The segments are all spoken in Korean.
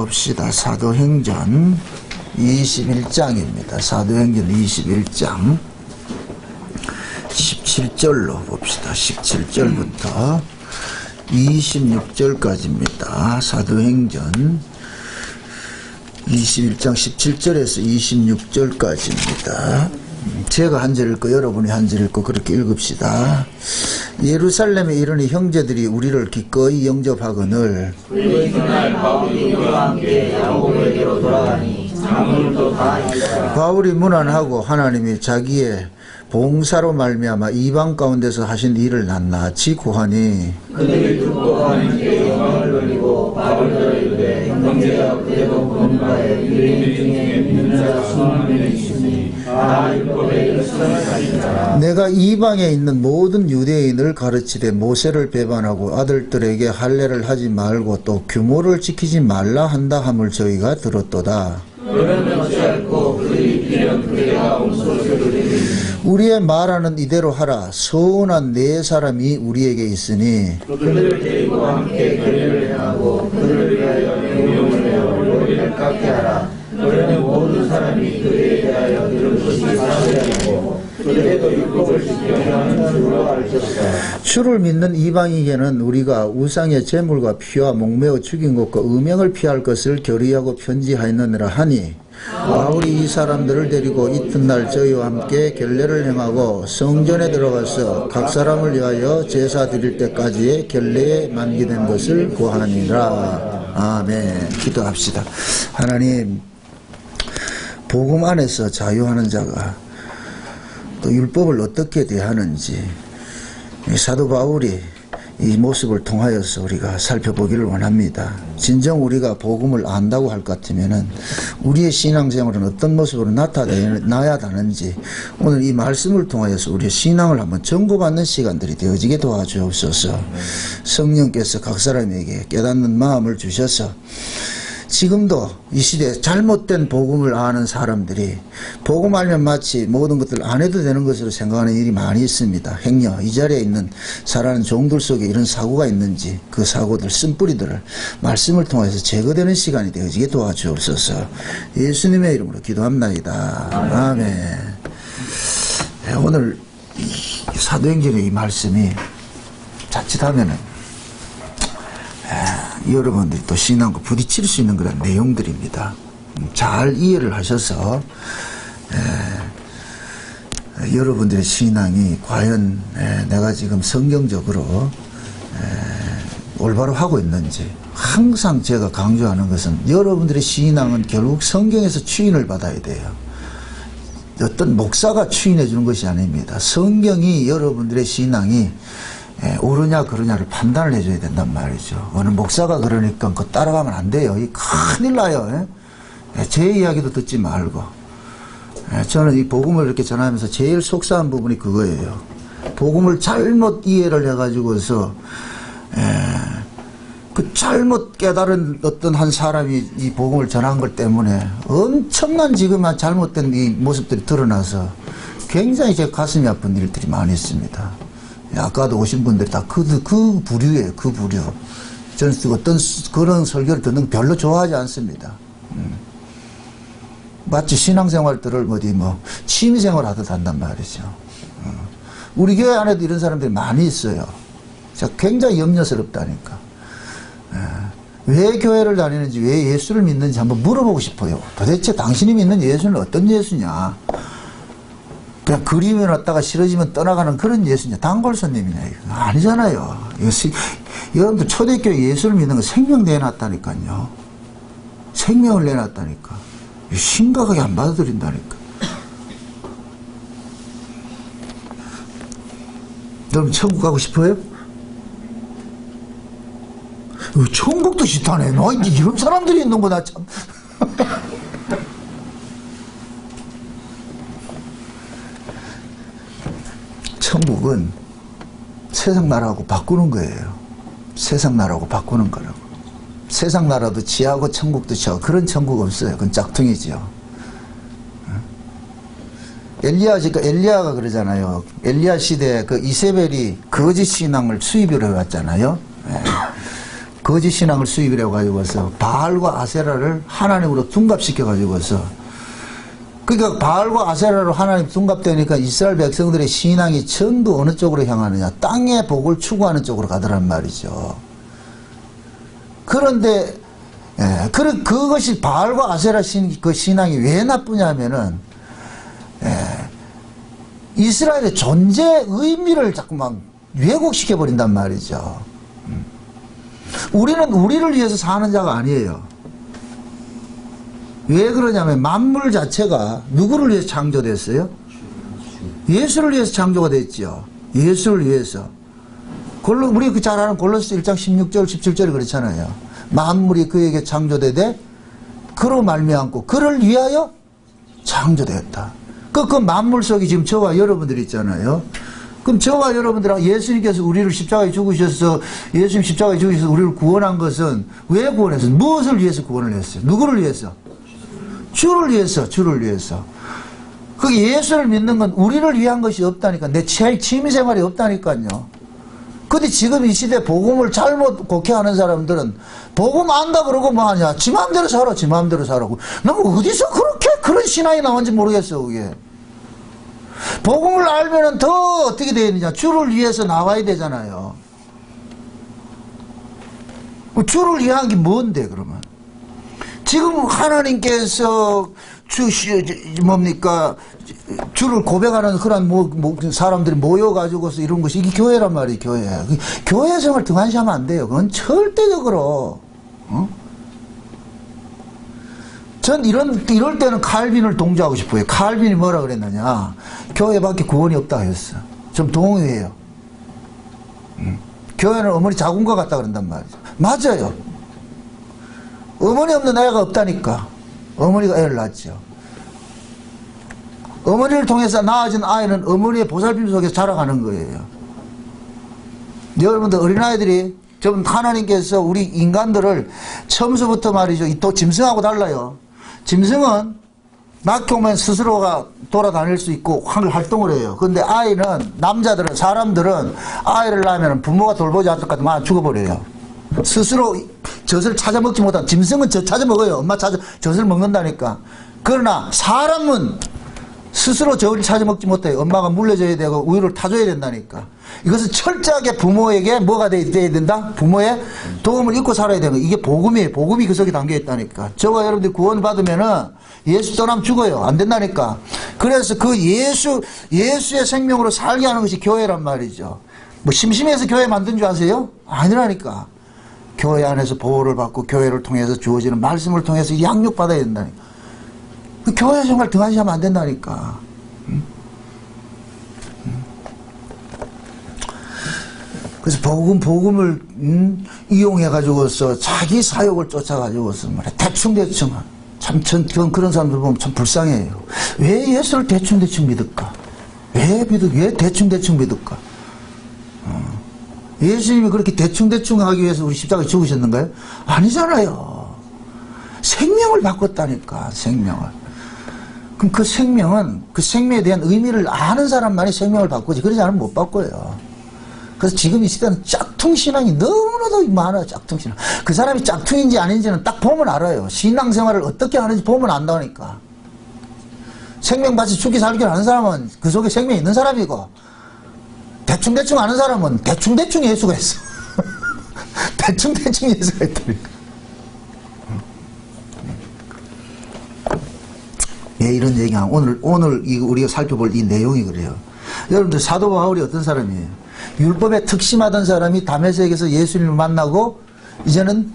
봅시다. 사도행전 21장입니다. 사도행전 21장 17절로 봅시다. 17절부터 26절까지입니다. 사도행전 21장 17절에서 26절까지입니다. 제가 한 절 읽고 여러분이 한 절 읽고 그렇게 읽읍시다. 예루살렘에 이르니 형제들이 우리를 기꺼이 영접하거늘 그의 그날 바울이 우리와 함께 야고보에게로 돌아가니 장로들도 다 있더라. 바울이 문안하고 하나님이 자기의 봉사로 말미암아 이방 가운데서 하신 일을 낱낱이 고하니 그들이 듣고 하나님께 영광을 돌리고 바울들을 이르되 형제가 그대로 보는 바에 유대인 중에 믿는 자가 수만 명이 있으니 다 율법에 일성을 가진 자라. 내가 이방에 있는 모든 유대인을 가르치되 모세를 배반하고 아들들에게 할례를 하지 말고 또 규모를 지키지 말라 한다 함을 저희가 들었도다. 그러면 어찌할꼬 그들이 비련 그대가 온 소식을 들으니 우리의 말하는 이대로 하라. 서운한 네 사람이 우리에게 있으니 그들을 데리고 함께 결례를 행하고 그들을 위하여 명령을 내어 머리를 깎게 하라. 그러면 모든 사람이 그들에 대하여 들은 것이 사실이고 그들에도 율법을 지키려 하는 줄로 알겠다. 주를 믿는 이방인에게는 우리가 우상의 제물과 피와 목매어 죽인 것과 음행을 피할 것을 결의하고 편지하였느니라 하니 바울이 이 사람들을 데리고 이튿날 저희와 함께 결례를 행하고 성전에 들어가서 각 사람을 위하여 제사 드릴 때까지의 결례에 만기된 것을 고하니라. 아멘. 기도합시다. 하나님, 복음 안에서 자유하는 자가 또 율법을 어떻게 대하는지 사도 바울이 이 모습을 통하여서 우리가 살펴보기를 원합니다. 진정 우리가 복음을 안다고 할 것 같으면은 우리의 신앙생활은 어떤 모습으로 나타나야 하는지 오늘 이 말씀을 통하여서 우리의 신앙을 한번 점검받는 시간들이 되어지게 도와주옵소서. 성령께서 각 사람에게 깨닫는 마음을 주셔서 지금도 이 시대에 잘못된 복음을 아는 사람들이 복음 알면 마치 모든 것들 안 해도 되는 것으로 생각하는 일이 많이 있습니다. 행여 이 자리에 있는 살아가는 종들 속에 이런 사고가 있는지 그 사고들 쓴뿌리들을 말씀을 통해서 제거되는 시간이 되어지게 도와주옵소서. 예수님의 이름으로 기도합나이다. 아멘. 오늘 사도행전의 이 말씀이 자칫하면은 여러분들이 또 신앙과 부딪힐 수 있는 그런 내용들입니다. 잘 이해를 하셔서 여러분들의 신앙이 과연 내가 지금 성경적으로 올바로 하고 있는지 항상 제가 강조하는 것은 여러분들의 신앙은 결국 성경에서 추인을 받아야 돼요. 어떤 목사가 추인해 주는 것이 아닙니다. 성경이 여러분들의 신앙이 옳으냐 그러냐를 판단을 해줘야 된단 말이죠. 어느 목사가 그러니까 그거 따라가면 안 돼요. 이 큰일 나요. 제 이야기도 듣지 말고. 저는 이 복음을 이렇게 전하면서 제일 속상한 부분이 그거예요. 복음을 잘못 이해를 해가지고서 그 잘못 깨달은 어떤 한 사람이 이 복음을 전한 것 때문에 엄청난 지금 잘못된 이 모습들이 드러나서 굉장히 제 가슴이 아픈 일들이 많이 있습니다. 아까도 오신 분들이 다 그 부류예요. 그 부류. 저는 어떤 그런 설교를 듣는 거 별로 좋아하지 않습니다. 마치 신앙생활들을 취미생활 하듯 한단 말이죠. 우리 교회 안에도 이런 사람들이 많이 있어요. 제가 굉장히 염려스럽다니까. 왜 교회를 다니는지, 왜 예수를 믿는지 한번 물어보고 싶어요. 도대체 당신이 믿는 예수는 어떤 예수냐? 그냥 그림에 놨다가 싫어지면 떠나가는 그런 예수냐? 단골 손님이냐? 이거 아니잖아요. 여러분들 초대교회 예수를 믿는 건 생명 내놨다니까요. 생명을 내놨다니까. 심각하게 안 받아들인다니까. 여러분 천국 가고 싶어요? 천국도 싫다네. 너 이런 사람들이 있는 거다 참. 천국은 세상 나라하고 바꾸는 거예요. 세상 나라하고 바꾸는 거라고. 세상 나라도 지하고 천국도 지하고 그런 천국 없어요. 그건 짝퉁이지요. 엘리야가 그러잖아요. 엘리야 시대에 그 이세벨이 거짓 신앙을 수입을 해왔잖아요. 거짓 신앙을 수입을 해가지고서 바알과 아세라를 하나님으로 둔갑시켜가지고서, 그러니까 바알과 아세라로 하나님 둔갑되니까 이스라엘 백성들의 신앙이 전부 어느 쪽으로 향하느냐, 땅의 복을 추구하는 쪽으로 가더란 말이죠. 그런데 그것이 바알과 아세라 그 신앙이 왜 나쁘냐면은 이스라엘의 존재 의미를 자꾸만 왜곡시켜 버린단 말이죠. 우리는 우리를 위해서 사는 자가 아니에요. 왜 그러냐면 만물 자체가 누구를 위해서 창조됐어요? 예수를 위해서 창조가 됐죠. 예수를 위해서. 우리 그 잘 아는 골로새 1장 16절 17절이 그렇잖아요. 만물이 그에게 창조되되 그로 말미암고 그를 위하여 창조되었다. 그 만물 속에 지금 저와 여러분들이 있잖아요. 그럼 저와 여러분들하고 예수님께서 우리를 십자가에 죽으셔서, 예수님 십자가에 죽으셔서 우리를 구원한 것은 왜 구원했어요? 무엇을 위해서 구원을 했어요? 누구를 위해서? 주를 위해서, 주를 위해서. 그 예수를 믿는 건 우리를 위한 것이 없다니까. 내 취미생활이 없다니까요. 근데 지금 이 시대 복음을 잘못 곡해하는 사람들은 복음 안다 그러고 뭐 하냐. 지 마음대로 살아, 지 마음대로 살아고. 난 어디서 그렇게 그런 신앙이 나온지 모르겠어, 그게. 복음을 알면은 더 어떻게 되어 있느냐. 주를 위해서 나와야 되잖아요. 주를 위한 게 뭔데, 그러면? 지금 하나님께서 주를 고백하는 그런 사람들이 모여가지고서 이런 것이 이게 교회란 말이에요, 교회. 교회 생활 등한시하면 안 돼요. 그건 절대적으로. 전 이럴 때는 칼빈을 동조하고 싶어요. 칼빈이 뭐라 그랬느냐. 교회밖에 구원이 없다 했어. 좀 동의해요. 교회는 어머니 자궁과 같다 그런단 말이죠. 맞아요. 어머니 없는 애가 없다니까. 어머니가 애를 낳죠. 어머니를 통해서 낳아진 아이는 어머니의 보살핌 속에서 자라가는 거예요. 여러분들 어린아이들이 좀 하나님께서 우리 인간들을 처음서부터 말이죠. 또 짐승하고 달라요. 짐승은 낳고 오면 스스로가 돌아다닐 수 있고 활동을 해요. 그런데 아이는, 남자들은, 사람들은 아이를 낳으면 부모가 돌보지 않을 것 같으면 죽어버려요. 스스로 젖을 찾아 먹지 못한, 짐승은 젖 찾아 먹어요. 엄마 젖을 먹는다니까. 그러나 사람은 스스로 젖을 찾아 먹지 못해요. 엄마가 물려줘야 되고 우유를 타줘야 된다니까. 이것은 철저하게 부모에게 뭐가 돼야 된다? 부모의 도움을 잊고 살아야 되는 거예요. 이게 복음이에요. 복음이 그 속에 담겨 있다니까. 저와 여러분들이 구원 받으면은 예수 떠나면 죽어요. 안 된다니까. 그래서 그 예수의 생명으로 살게 하는 것이 교회란 말이죠. 뭐 심심해서 교회 만든 줄 아세요? 아니라니까. 교회 안에서 보호를 받고 교회를 통해서 주어지는 말씀을 통해서 양육받아야 된다니까. 그 교회 생활 등한시하면 안 된다니까. 그래서 복음을 이용해가지고서 자기 사욕을 쫓아가지고서 말이야. 대충 참 그런 사람들 보면 참 불쌍해요. 왜 예수를 대충 믿을까? 왜 대충 믿을까? 예수님이 그렇게 대충 하기 위해서 우리 십자가에 죽으셨는가요? 아니잖아요. 생명을 바꿨다니까, 생명을. 그럼 그 생명에 대한 의미를 아는 사람만이 생명을 바꾸지. 그러지 않으면 못 바꿔요. 그래서 지금 이 시대는 짝퉁신앙이 너무나도 많아요, 짝퉁신앙. 그 사람이 짝퉁인지 아닌지는 딱 보면 알아요. 신앙생활을 어떻게 하는지 보면 안다니까. 생명같이 죽기 살기를 하는 사람은 그 속에 생명이 있는 사람이고, 대충 아는 사람은 대충 예수가 있어. 대충 예수가 있다니까. 왜 이런 얘기야? 오늘 우리가 살펴볼 이 내용이 그래요. 여러분들 사도 바울이 어떤 사람이에요? 율법에 특심하던 사람이 다메섹에서 예수님을 만나고 이제는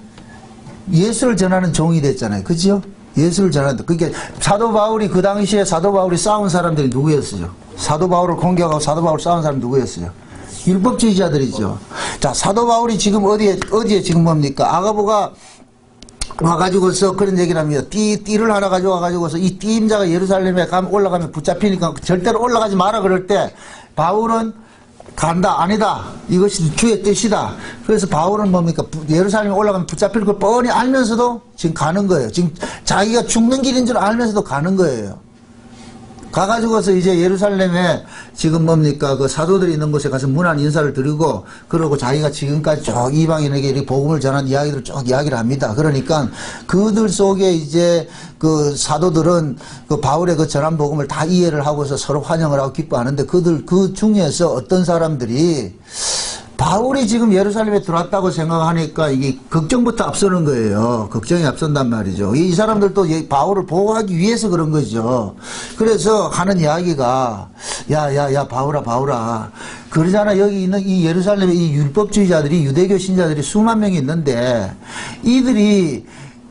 예수를 전하는 종이 됐잖아요. 그죠? 예수를 전한다. 그게 사도 바울이 그 당시에 사도 바울이 싸운 사람들이 누구였어요? 사도 바울을 공격하고 사도 바울 싸운 사람이 누구였어요? 율법주의자들이죠. 자, 사도 바울이 지금 어디에 지금 뭡니까? 아가보가 와가지고서 그런 얘기를 합니다. 띠를 하나 가져와가지고서 이 띠임자가 예루살렘에 올라가면 붙잡히니까 절대로 올라가지 마라 그럴 때 바울은 간다, 아니다. 이것이 주의 뜻이다. 그래서 바울은 뭡니까? 예루살렘에 올라가면 붙잡힐 걸 뻔히 알면서도 지금 가는 거예요. 지금 자기가 죽는 길인 줄 알면서도 가는 거예요. 가가지고서 이제 예루살렘에 지금 뭡니까 그 사도들이 있는 곳에 가서 문안 인사를 드리고 그러고 자기가 지금까지 쭉 이방인에게 이렇게 복음을 전한 이야기들을 쭉 이야기를 합니다. 그러니까 그들 속에 이제 그 사도들은 그 바울의 그 전한 복음을 다 이해를 하고서 서로 환영을 하고 기뻐하는데 그들 그 중에서 어떤 사람들이 바울이 지금 예루살렘에 들어왔다고 생각하니까 이게 걱정부터 앞서는 거예요. 걱정이 앞선단 말이죠. 이 사람들도 바울을 보호하기 위해서 그런 거죠. 그래서 하는 이야기가 야 바울아 그러잖아. 여기 있는 이 예루살렘에 이 율법주의자들이 유대교 신자들이 수만 명이 있는데 이들이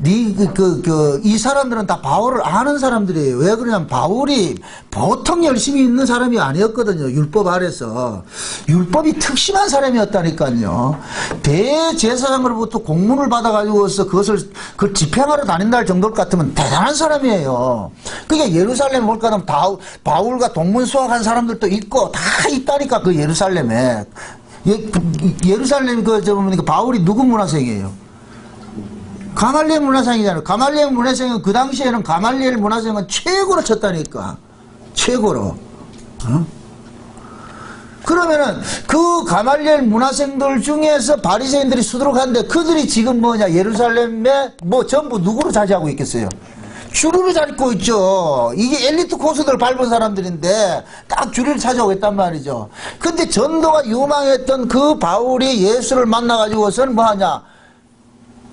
이 사람들은 다 바울을 아는 사람들이에요. 왜 그러냐면 바울이 보통 열심히 있는 사람이 아니었거든요. 율법 아래서. 율법이 특심한 사람이었다니까요. 대제사장으로부터 공문을 받아가지고서 그걸 집행하러 다닌다 할 정도 같으면 대단한 사람이에요. 그러니까 예루살렘에 뭘 가면 바울과 동문 수학한 사람들도 있고 다 있다니까 그 예루살렘에. 예루살렘 바울이 누구 문화생이에요? 가말리엘 문화생이잖아요. 가말리엘 문화생은 그 당시에는 가말리엘 문화생은 최고로 쳤다니까. 최고로. 그러면은 그 가말리엘 문화생들 중에서 바리새인들이 수두룩한데 그들이 지금 예루살렘에 전부 누구로 차지하고 있겠어요? 주류를 잡고 있죠. 이게 엘리트 코스들 밟은 사람들인데 딱 주류를 차지하고 있단 말이죠. 근데 전도가 유망했던 그 바울이 예수를 만나가지고서는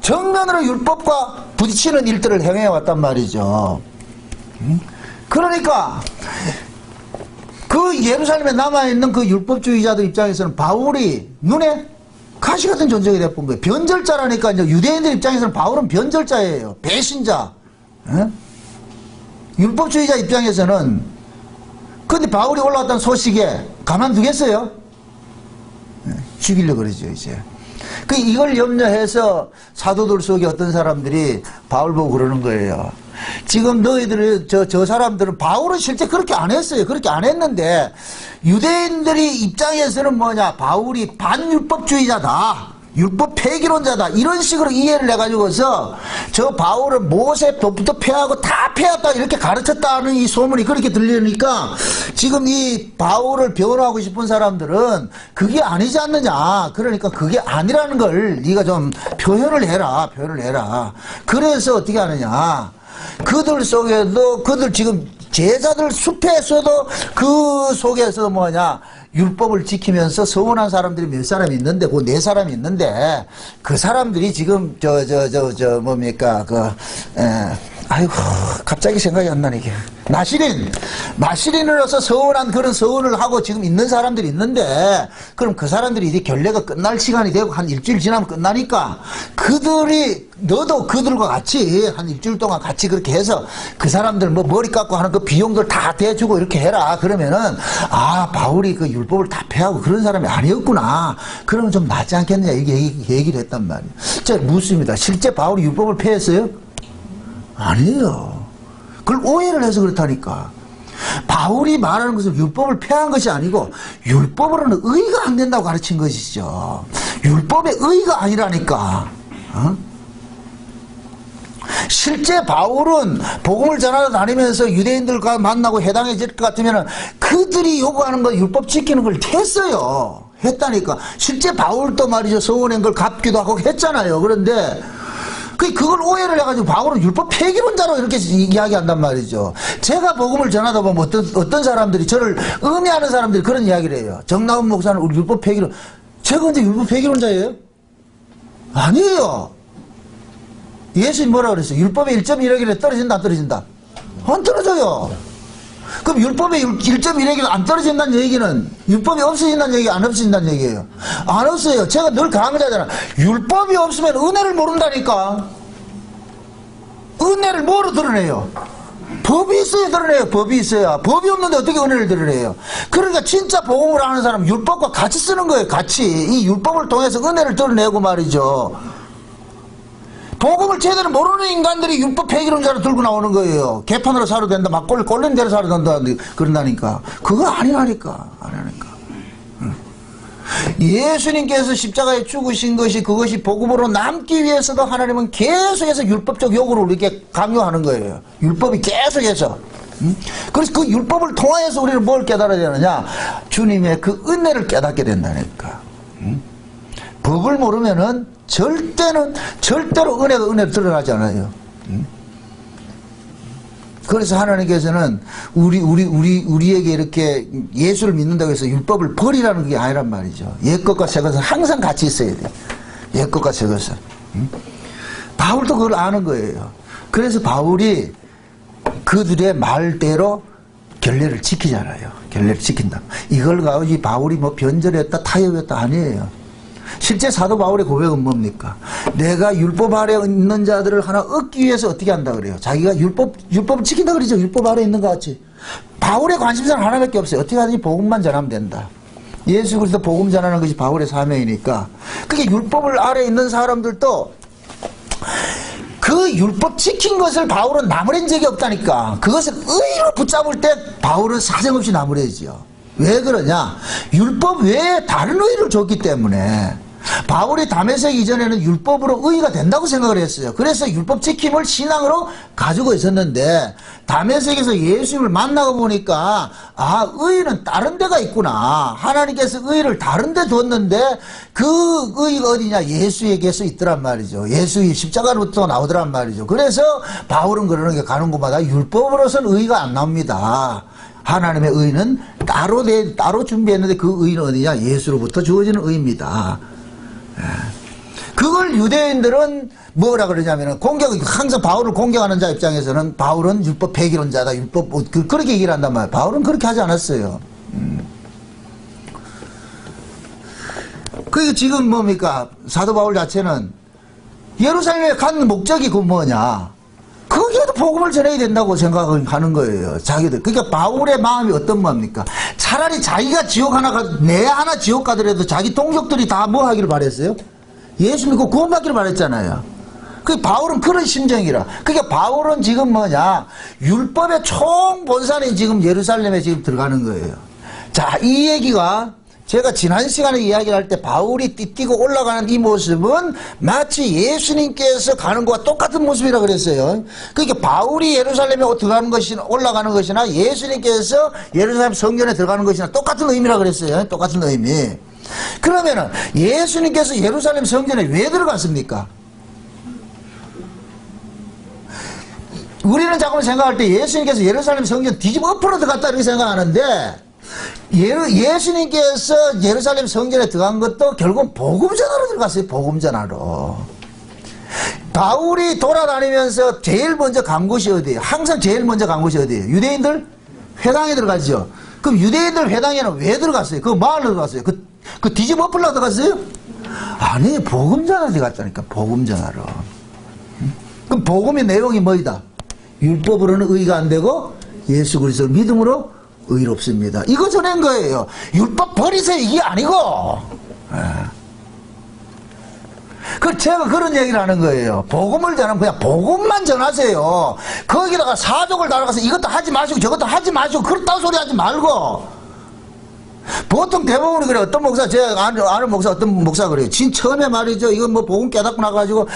정면으로 율법과 부딪히는 일들을 행해왔단 말이죠. 그러니까 그 예루살렘에 남아있는 그 율법주의자들 입장에서는 바울이 눈에 가시 같은 존재가 되어본 거예요. 변절자라니까 이제 유대인들 입장에서는 바울은 변절자예요. 배신자. 율법주의자 입장에서는 근데 바울이 올라왔다는 소식에 가만두겠어요? 죽이려고 그러죠 이제. 이걸 염려해서 사도들 속에 어떤 사람들이 바울 보고 그러는 거예요. 지금 너희들은 저 사람들은 바울은 실제 그렇게 안 했어요. 그렇게 안 했는데 유대인들이 입장에서는 바울이 반율법주의자다. 율법 폐기론자다. 이런 식으로 이해를 해가지고서 저 바울은 모세 법부터 폐하고 다 폐했다 이렇게 가르쳤다는 이 소문이 그렇게 들리니까 지금 이 바울을 변호하고 싶은 사람들은 그게 아니지 않느냐. 그러니까 그게 아니라는 걸 네가 좀 표현을 해라. 그래서 어떻게 하느냐. 그들 속에도 그들 지금 제자들 숲에서도 그 속에서 율법을 지키면서 서운한 사람들이 몇 사람이 있는데, 그 네 사람이 있는데, 그 사람들이 지금, 아이고, 갑자기 생각이 안 나네, 이게. 나시린으로서 서운한 그런 서운을 하고 지금 있는 사람들이 있는데, 그럼 그 사람들이 이제 결례가 끝날 시간이 되고 한 일주일 지나면 끝나니까, 너도 그들과 같이 한 일주일 동안 같이 그렇게 해서 그 사람들 머리 깎고 하는 그 비용들 다 대주고 이렇게 해라. 그러면은, 바울이 그 율법을 다 폐하고 그런 사람이 아니었구나. 그러면 좀 낫지 않겠느냐. 이렇게 얘기를 했단 말이에요. 제가 묻습니다. 실제 바울이 율법을 폐했어요? 아니에요. 그걸 오해를 해서 그렇다니까. 바울이 말하는 것은 율법을 폐한 것이 아니고 율법으로는 의가 안 된다고 가르친 것이죠. 율법의 의가 아니라니까. 실제 바울은 복음을 전하러 다니면서 유대인들과 만나고 해당해질 것 같으면 그들이 요구하는 거 율법 지키는 걸 했어요. 했다니까. 실제 바울도 말이죠. 서운한 걸 갚기도 하고 했잖아요. 그런데 그걸 오해를 해가지고 바울은 율법 폐기론자로 이렇게 이야기한단 말이죠. 제가 복음을 전하다 보면 어떤 사람들이 저를 음해하는 사람들이 그런 이야기를 해요. 정나은 목사는 우리 율법 폐기론. 제가 언제 율법 폐기론자예요? 아니에요. 예수님 뭐라 그랬어요? 율법의 1.1획이래 떨어진다 안 떨어진다? 안 떨어져요. 그럼 율법의 1.1획이 안 떨어진다는 얘기는 율법이 없어진다는 얘기, 안 없어진다는 얘기예요? 안 없어요. 제가 늘 강조하잖아. 율법이 없으면 은혜를 모른다니까. 은혜를 뭐로 드러내요? 법이 있어야 드러내요. 법이 있어야. 법이 없는데 어떻게 은혜를 드러내요? 그러니까 진짜 복음을 하는 사람은 율법과 같이 쓰는 거예요. 같이. 이 율법을 통해서 은혜를 드러내고 말이죠. 복음을 제대로 모르는 인간들이 율법 폐기론자로 들고 나오는 거예요. 개판으로 살아도 된다. 막 꼴린 대로 살아도 된다. 그런다니까. 그거 아니라니까. 예수님께서 십자가에 죽으신 것이 그것이 복음으로 남기 위해서도 하나님은 계속해서 율법적 요구를 우리에게 강요하는 거예요. 율법이 계속해서. 그래서 그 율법을 통하여서 우리는 뭘 깨달아야 되느냐? 주님의 그 은혜를 깨닫게 된다니까. 법을 모르면은 절대로 은혜가 은혜로 드러나지 않아요. 그래서 하나님께서는 우리에게 이렇게 예수를 믿는다고 해서 율법을 버리라는 게 아니란 말이죠. 옛것과 새것은 항상 같이 있어야 돼요. 옛것과 새것은. 바울도 그걸 아는 거예요. 그래서 바울이 그들의 말대로 결례를 지키잖아요. 결례를 지킨다. 이걸 가지고 바울이 뭐 변절했다 타협했다 아니에요. 실제 사도 바울의 고백은 뭡니까? 내가 율법 아래 있는 자들을 하나 얻기 위해서 어떻게 한다 그래요? 자기가 율법을 지킨다 그러죠. 율법 아래 있는 것 같이. 바울의 관심사는 하나밖에 없어요. 어떻게 하든지 복음만 전하면 된다. 예수 그리스도 복음 전하는 것이 바울의 사명이니까. 그게 율법을 아래 있는 사람들도 그 율법 지킨 것을 바울은 나무란 적이 없다니까. 그것을 의로 붙잡을 때 바울은 사정없이 나무래지요. 왜 그러냐? 율법 외에 다른 의를 줬기 때문에. 바울이 다메섹 이전에는 율법으로 의가 된다고 생각을 했어요. 그래서 율법 지킴을 신앙으로 가지고 있었는데 다메섹에서 예수님을 만나고 보니까 아, 의는 다른 데가 있구나. 하나님께서 의를 다른 데 뒀는데 그 의가 어디냐? 예수에게서 있더란 말이죠. 예수의 십자가로부터 나오더란 말이죠. 그래서 바울은 그러는 게 가는 곳마다 율법으로서는 의가 안 나옵니다. 하나님의 의는 따로 준비했는데 그 의는 어디냐? 예수로부터 주어지는 의입니다. 그걸 유대인들은 뭐라 그러냐면은 항상 바울을 공격하는 자 입장에서는 바울은 율법 폐기론자다. 그렇게 얘기를 한단 말이에요. 바울은 그렇게 하지 않았어요. 그게 지금 뭡니까? 사도 바울 자체는 예루살렘에 간 목적이 그 뭐냐? 거기에도 복음을 전해야 된다고 생각하는 거예요. 자기들. 그러니까 바울의 마음이 어떤 마음입니까? 차라리 자기가 지옥 내 하나 지옥 가더라도 자기 동족들이 다 뭐 하기를 바랬어요? 예수 믿고 구원받기를 바랬잖아요. 그 바울은 그런 심정이라. 그러니까 바울은 지금 뭐냐? 율법의 총본산이 지금 예루살렘에 지금 들어가는 거예요. 자, 이 얘기가 제가 지난 시간에 이야기를 할 때 바울이 띠뛰고 올라가는 이 모습은 마치 예수님께서 가는 것과 똑같은 모습이라 그랬어요. 그러니까 바울이 예루살렘에 들어가는 것이나 올라가는 것이나 예수님께서 예루살렘 성전에 들어가는 것이나 똑같은 의미라 그랬어요. 똑같은 의미. 그러면은 예수님께서 예루살렘 성전에 왜 들어갔습니까? 우리는 자꾸 생각할 때 예수님께서 예루살렘 성전 뒤집어 엎으러 들어갔다 이렇게 생각하는데 예수님께서 예루살렘 성전에 들어간 것도 결국 복음 전하러 들어갔어요. 복음 전하러. 바울이 돌아다니면서 제일 먼저 간 곳이 어디예요? 항상 제일 먼저 간 곳이 어디예요? 유대인들 회당에 들어가죠. 그럼 유대인들 회당에는 왜 들어갔어요? 그 마을로 들어갔어요. 그 뒤집어 엎으러 들어갔어요? 아니, 복음 전하러 들어갔다니까. 복음 전하러. 그럼 복음의 내용이 뭐이다? 율법으로는 의가 안 되고 예수 그리스도 믿음으로 의롭습니다. 이거 전한 거예요. 율법 버리세요 이게 아니고. 제가 그런 얘기를 하는 거예요. 복음을 전하면 그냥 복음만 전하세요. 거기다가 사족을 달아가서 이것도 하지 마시고 저것도 하지 마시고 그렇다고 소리 하지 말고. 보통 대부분이 그래요. 어떤 목사, 제가 아는 목사, 어떤 목사 그래요. 처음에 말이죠. 이건 뭐 복음 깨닫고 나가지고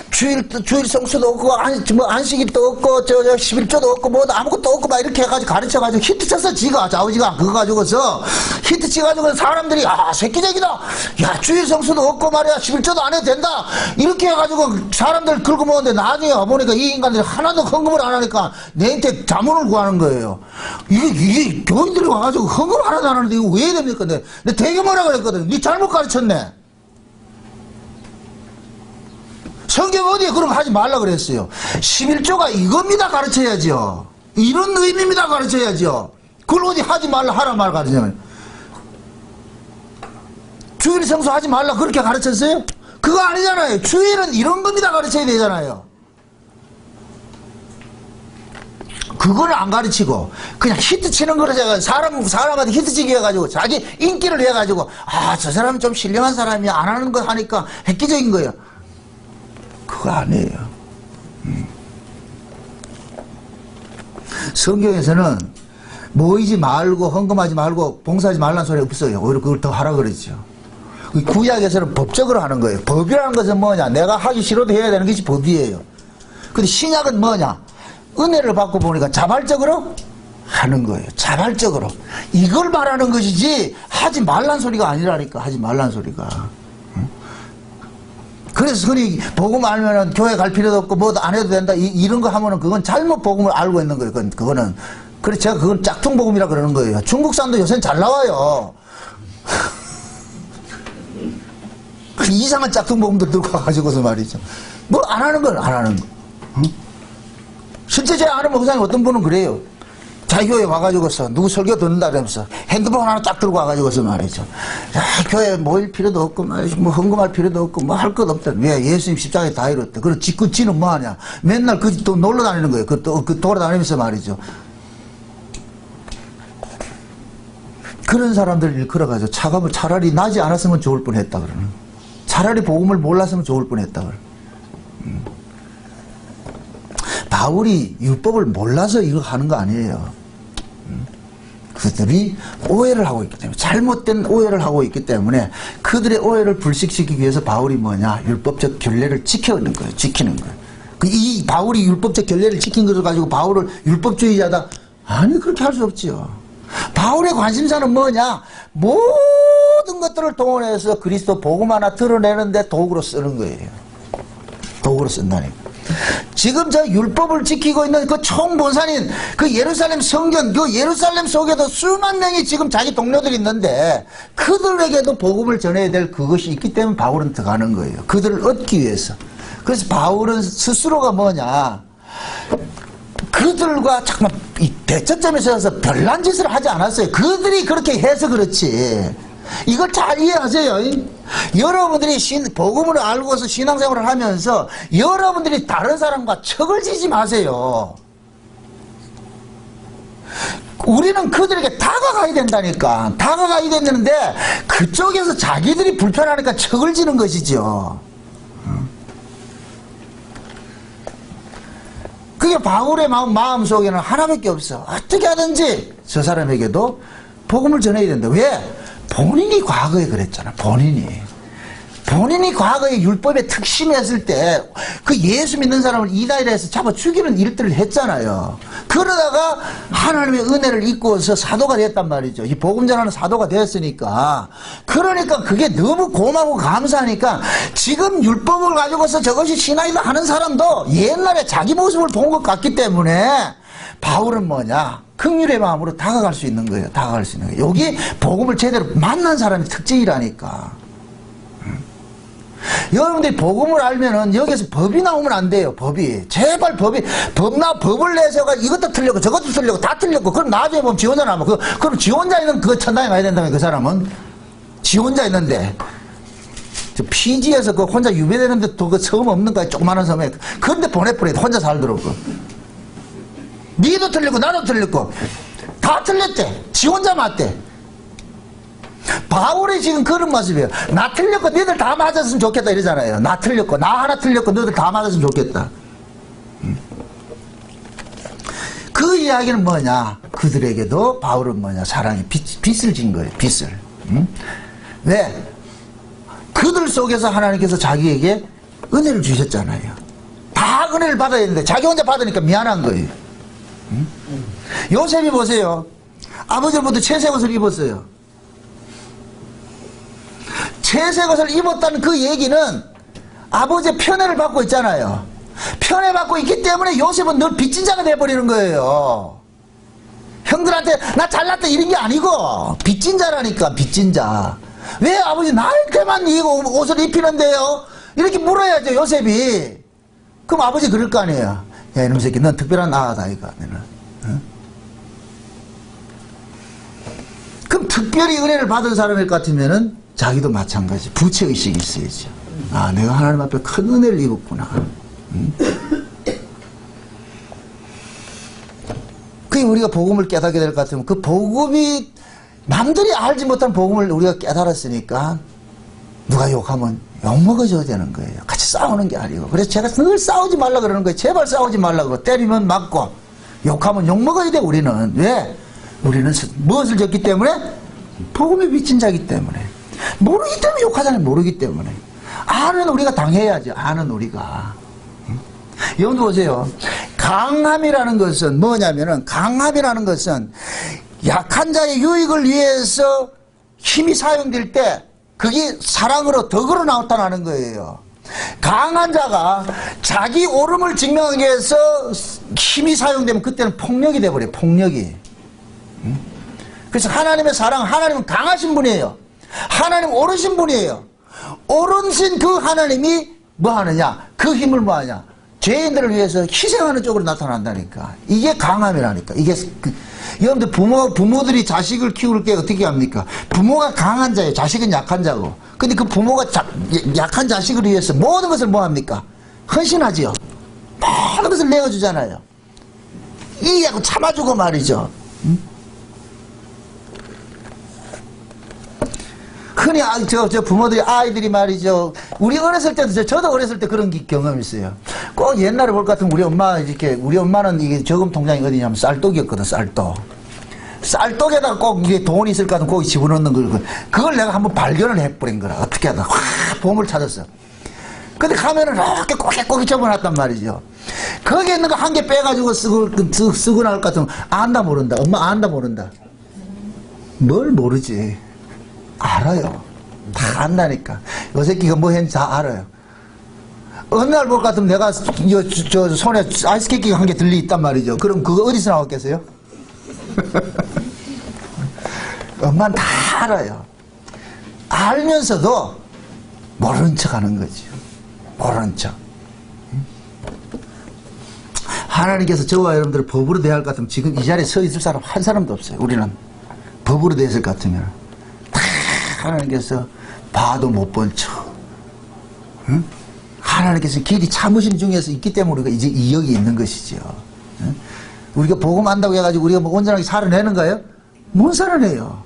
주일 성수도 없고, 안식일도 없고, 11조도 없고, 뭐 아무것도 없고, 막 이렇게 해가지고 가르쳐가지고 히트 쳤어, 좌우지가. 그거 가지고서 히트 치가지고 사람들이, 새끼적이다. 야, 주일 성수도 없고 말이야. 11조도 안 해도 된다. 이렇게 해가지고 사람들 긁어 모았는데 나중에 와보니까 이 인간들이 하나도 헌금을 안 하니까 내한테 자문을 구하는 거예요. 이게 교인들이 와가지고 헌금 하나도 안 하는데 이거 왜 됩니까? 내 되게 뭐라 그랬거든. 니 잘못 가르쳤네. 성경 어디에 그런 거 하지 말라 그랬어요. 11조가 이겁니다 가르쳐야죠. 이런 의미입니다 가르쳐야죠. 그걸 어디 하지 말라 하라 말 가르치면 주일 성수 하지 말라 그렇게 가르쳤어요? 그거 아니잖아요. 주일은 이런 겁니다 가르쳐야 되잖아요. 그걸 안 가르치고 그냥 히트 치는 거를 제가 사람한테 히트 치기 해가지고 자기 인기를 해가지고 저 사람은 좀 신령한 사람이야 안 하는 거 하니까 획기적인 거예요. 그거 아니에요. 성경에서는 모이지 말고 헌금하지 말고 봉사하지 말라는 소리 없어요. 오히려 그걸 더 하라 그러죠. 구약에서는 법적으로 하는 거예요. 법이라는 것은 뭐냐? 내가 하기 싫어도 해야 되는 것이 법이에요. 근데 신약은 뭐냐? 은혜를 받고 보니까 자발적으로 하는 거예요. 자발적으로. 이걸 말하는 것이지 하지 말란 소리가 아니라니까. 하지 말란 소리가. 그래서 흔히 복음 알면은 교회 갈 필요도 없고 뭐도 안 해도 된다 이런 거 하면은 그건 잘못 복음을 알고 있는 거예요. 그거는. 그래서 제가 그건 짝퉁 복음이라 그러는 거예요. 중국 사람도 요새는 잘 나와요. 이상한 짝퉁 복음도 들고 와가지고서 말이죠. 뭐 안 하는 건 안 하는 거. 실제 제가 아는 목사님 어떤 분은 그래요. 자기 교회 와가지고서 누구 설교 듣는다 그러면서 핸드폰 하나 딱 들고 와가지고서 말이죠. 야, 교회 모일 필요도 없고 말이죠. 뭐 헌금할 필요도 없고 뭐 할 것 없다. 왜 예수님 십자가에 다 이뤘대. 그리고 지는 뭐 하냐. 맨날 그 또 놀러 다니는 거예요. 그 돌아다니면서 말이죠. 그런 사람들 일컬어가지고 차갑을 차라리 나지 않았으면 좋을 뻔했다 그러는 거예요. 차라리 복음을 몰랐으면 좋을 뻔했다 그래요. 바울이 율법을 몰라서 이거 하는 거 아니에요. 그들이 오해를 하고 있기 때문에 잘못된 오해를 하고 있기 때문에 그들의 오해를 불식시키기 위해서 바울이 뭐냐 율법적 결례를 지키는 거예요. 지키는 거예요. 이 바울이 율법적 결례를 지킨 것을 가지고 바울을 율법주의자다? 아니 그렇게 할 수 없지요. 바울의 관심사는 뭐냐 모든 것들을 동원해서 그리스도 복음 하나 드러내는데 도구로 쓰는 거예요. 도구로 쓴다니까. 지금 저 율법을 지키고 있는 그 총본산인 그 예루살렘 성전 그 예루살렘 속에도 수만 명이 지금 자기 동료들이 있는데 그들에게도 복음을 전해야 될 그것이 있기 때문에 바울은 들어가는 거예요. 그들을 얻기 위해서. 그래서 바울은 스스로가 뭐냐 그들과 잠깐 이 대척점에 서서 별난 짓을 하지 않았어요. 그들이 그렇게 해서 그렇지. 이걸 잘 이해하세요. 여러분들이 복음을 알고서 신앙생활을 하면서 여러분들이 다른 사람과 척을 지지 마세요. 우리는 그들에게 다가가야 된다니까. 다가가야 되는데 그쪽에서 자기들이 불편하니까 척을 지는 것이죠. 그게 바울의 마음속에는 하나밖에 없어. 어떻게 하든지 저 사람에게도 복음을 전해야 된다. 왜? 본인이 과거에 그랬잖아. 본인이 과거에 율법에 특심했을 때 그 예수 믿는 사람을 이단이라 해서 잡아 죽이는 일들을 했잖아요. 그러다가 하나님의 은혜를 입고서 사도가 됐단 말이죠. 이 복음 전하는 사도가 되었으니까. 그러니까 그게 너무 고마고 감사하니까 지금 율법을 가지고서 저것이 신앙이다 하는 사람도 옛날에 자기 모습을 본 것 같기 때문에 바울은 뭐냐 긍휼의 마음으로 다가갈 수 있는 거예요. 다가갈 수 있는 거예요. 여기 복음을 제대로 만난 사람의 특징이라니까. 여러분들이 복음을 알면은 여기서 법이 나오면 안 돼요. 법이 제발 법을 내세가 이것도 틀렸고 저것도 틀렸고 다 틀렸고 그럼 나중에 보면 지 혼자 남아. 그럼 지 혼자 있는 그 천당에 가야 된다면 그 사람은 지 혼자 있는데 저 피지에서 그 혼자 유배되는데 또 그 섬 없는 거야. 조그마한 섬에 그런데 보내버려. 혼자 살도록. 니도 틀렸고 나도 틀렸고 다 틀렸대. 지 혼자 맞대. 바울이 지금 그런 모습이에요. 나 틀렸고 너희들 다 맞았으면 좋겠다 이러잖아요. 나 틀렸고 나 하나 틀렸고 너희들 다 맞았으면 좋겠다. 그 이야기는 뭐냐 그들에게도 바울은 뭐냐 사랑의 빚을 진 거예요. 빚을. 왜? 그들 속에서 하나님께서 자기에게 은혜를 주셨잖아요. 다 은혜를 받아야 되는데 자기 혼자 받으니까 미안한 거예요. 요셉이 보세요. 아버지로부터 채색 옷을 입었어요. 채색 옷을 입었다는 그 얘기는 아버지의 편애를 받고 있잖아요. 편애받고 있기 때문에 요셉은 늘 빚진 자가 돼버리는 거예요. 형들한테 나 잘났다 이런 게 아니고 빚진 자라니까. 빚진 자. 왜 아버지 나한테만 이 옷을 입히는데요? 이렇게 물어야죠 요셉이. 그럼 아버지 그럴 거 아니에요. 야 이놈 새끼 넌 특별한 아다 이거. 응? 그럼 특별히 은혜를 받은 사람일 것 같으면은 자기도 마찬가지 부채의식이 있어야죠. 아 내가 하나님 앞에 큰 은혜를 입었구나. 그게 우리가 복음을 깨닫게 될 것 같으면 그 복음이 남들이 알지 못한 복음을 우리가 깨달았으니까 누가 욕하면 욕먹어줘야 되는 거예요. 같이 싸우는 게 아니고. 그래서 제가 늘 싸우지 말라 그러는 거예요. 제발 싸우지 말라고. 때리면 맞고 욕하면 욕먹어야 돼 우리는. 왜? 우리는 무엇을 졌기 때문에? 복음에 비친 자기 때문에. 모르기 때문에 욕하잖아요. 모르기 때문에. 아는 우리가 당해야죠. 아는 우리가. 여러분 보세요. 강함이라는 것은 뭐냐면은, 강함이라는 것은 약한 자의 유익을 위해서 힘이 사용될 때 그게 사랑으로 덕으로 나타나는 거예요. 강한 자가 자기 옳음을 증명하기 위해서 힘이 사용되면 그때는 폭력이 돼버려요. 폭력이. 그래서 하나님의 사랑, 하나님은 강하신 분이에요. 하나님 옳으신 분이에요. 옳으신 그 하나님이 뭐 하느냐, 그 힘을 뭐 하냐, 죄인들을 위해서 희생하는 쪽으로 나타난다니까. 이게 강함이라니까. 이게 여러분들 부모들이 자식을 키울 때 어떻게 합니까? 부모가 강한 자예요. 자식은 약한 자고. 근데 그 부모가 약한 자식을 위해서 모든 것을 뭐 합니까? 헌신하지요. 모든 것을 내어주잖아요. 이해하고 참아주고 말이죠. 흔히 저 부모들이 아이들이 말이죠. 우리 어렸을 때도 저도 어렸을 때 그런 경험이 있어요. 꼭 옛날에 볼 것 같으면 우리 엄마는 이게 저금 통장이 어디냐면 쌀독이었거든. 쌀독에다가 꼭 이게 돈이 있을 것 같으면 거기 집어넣는 걸, 그걸 내가 한번 발견을 해버린 거라. 어떻게 하다 보물 찾았어. 근데 가면은 이렇게 꼬깃꼬깃 접어놨단 말이죠. 거기에 있는 거 한 개 빼가지고 쓰고 나올 것 같으면 안다 모른다. 엄마 안다 모른다. 뭘 모르지. 알아요. 다 안다니까. 요 새끼가 뭐 했는지 다 알아요. 어느 날 볼 것 같으면 내가 저 손에 아이스케이크가 한 개 들려 있단 말이죠. 그럼 그거 어디서 나왔겠어요? 엄마는 다 알아요. 알면서도 모르는 척 하는 거죠. 모르는 척. 하나님께서 저와 여러분들을 법으로 대할 것 같으면 지금 이 자리에 서 있을 사람 한 사람도 없어요. 우리는 법으로 대했을 것 같으면 다 하나님께서 봐도 못 본 척. 응? 하나님께서 길이 참으심 중에서 있기 때문에 우리가 이제 이 여기 있는 것이죠. 응? 우리가 복음 안다고 해가지고 우리가 뭐 온전하게 살아내는가요? 못 살아내요.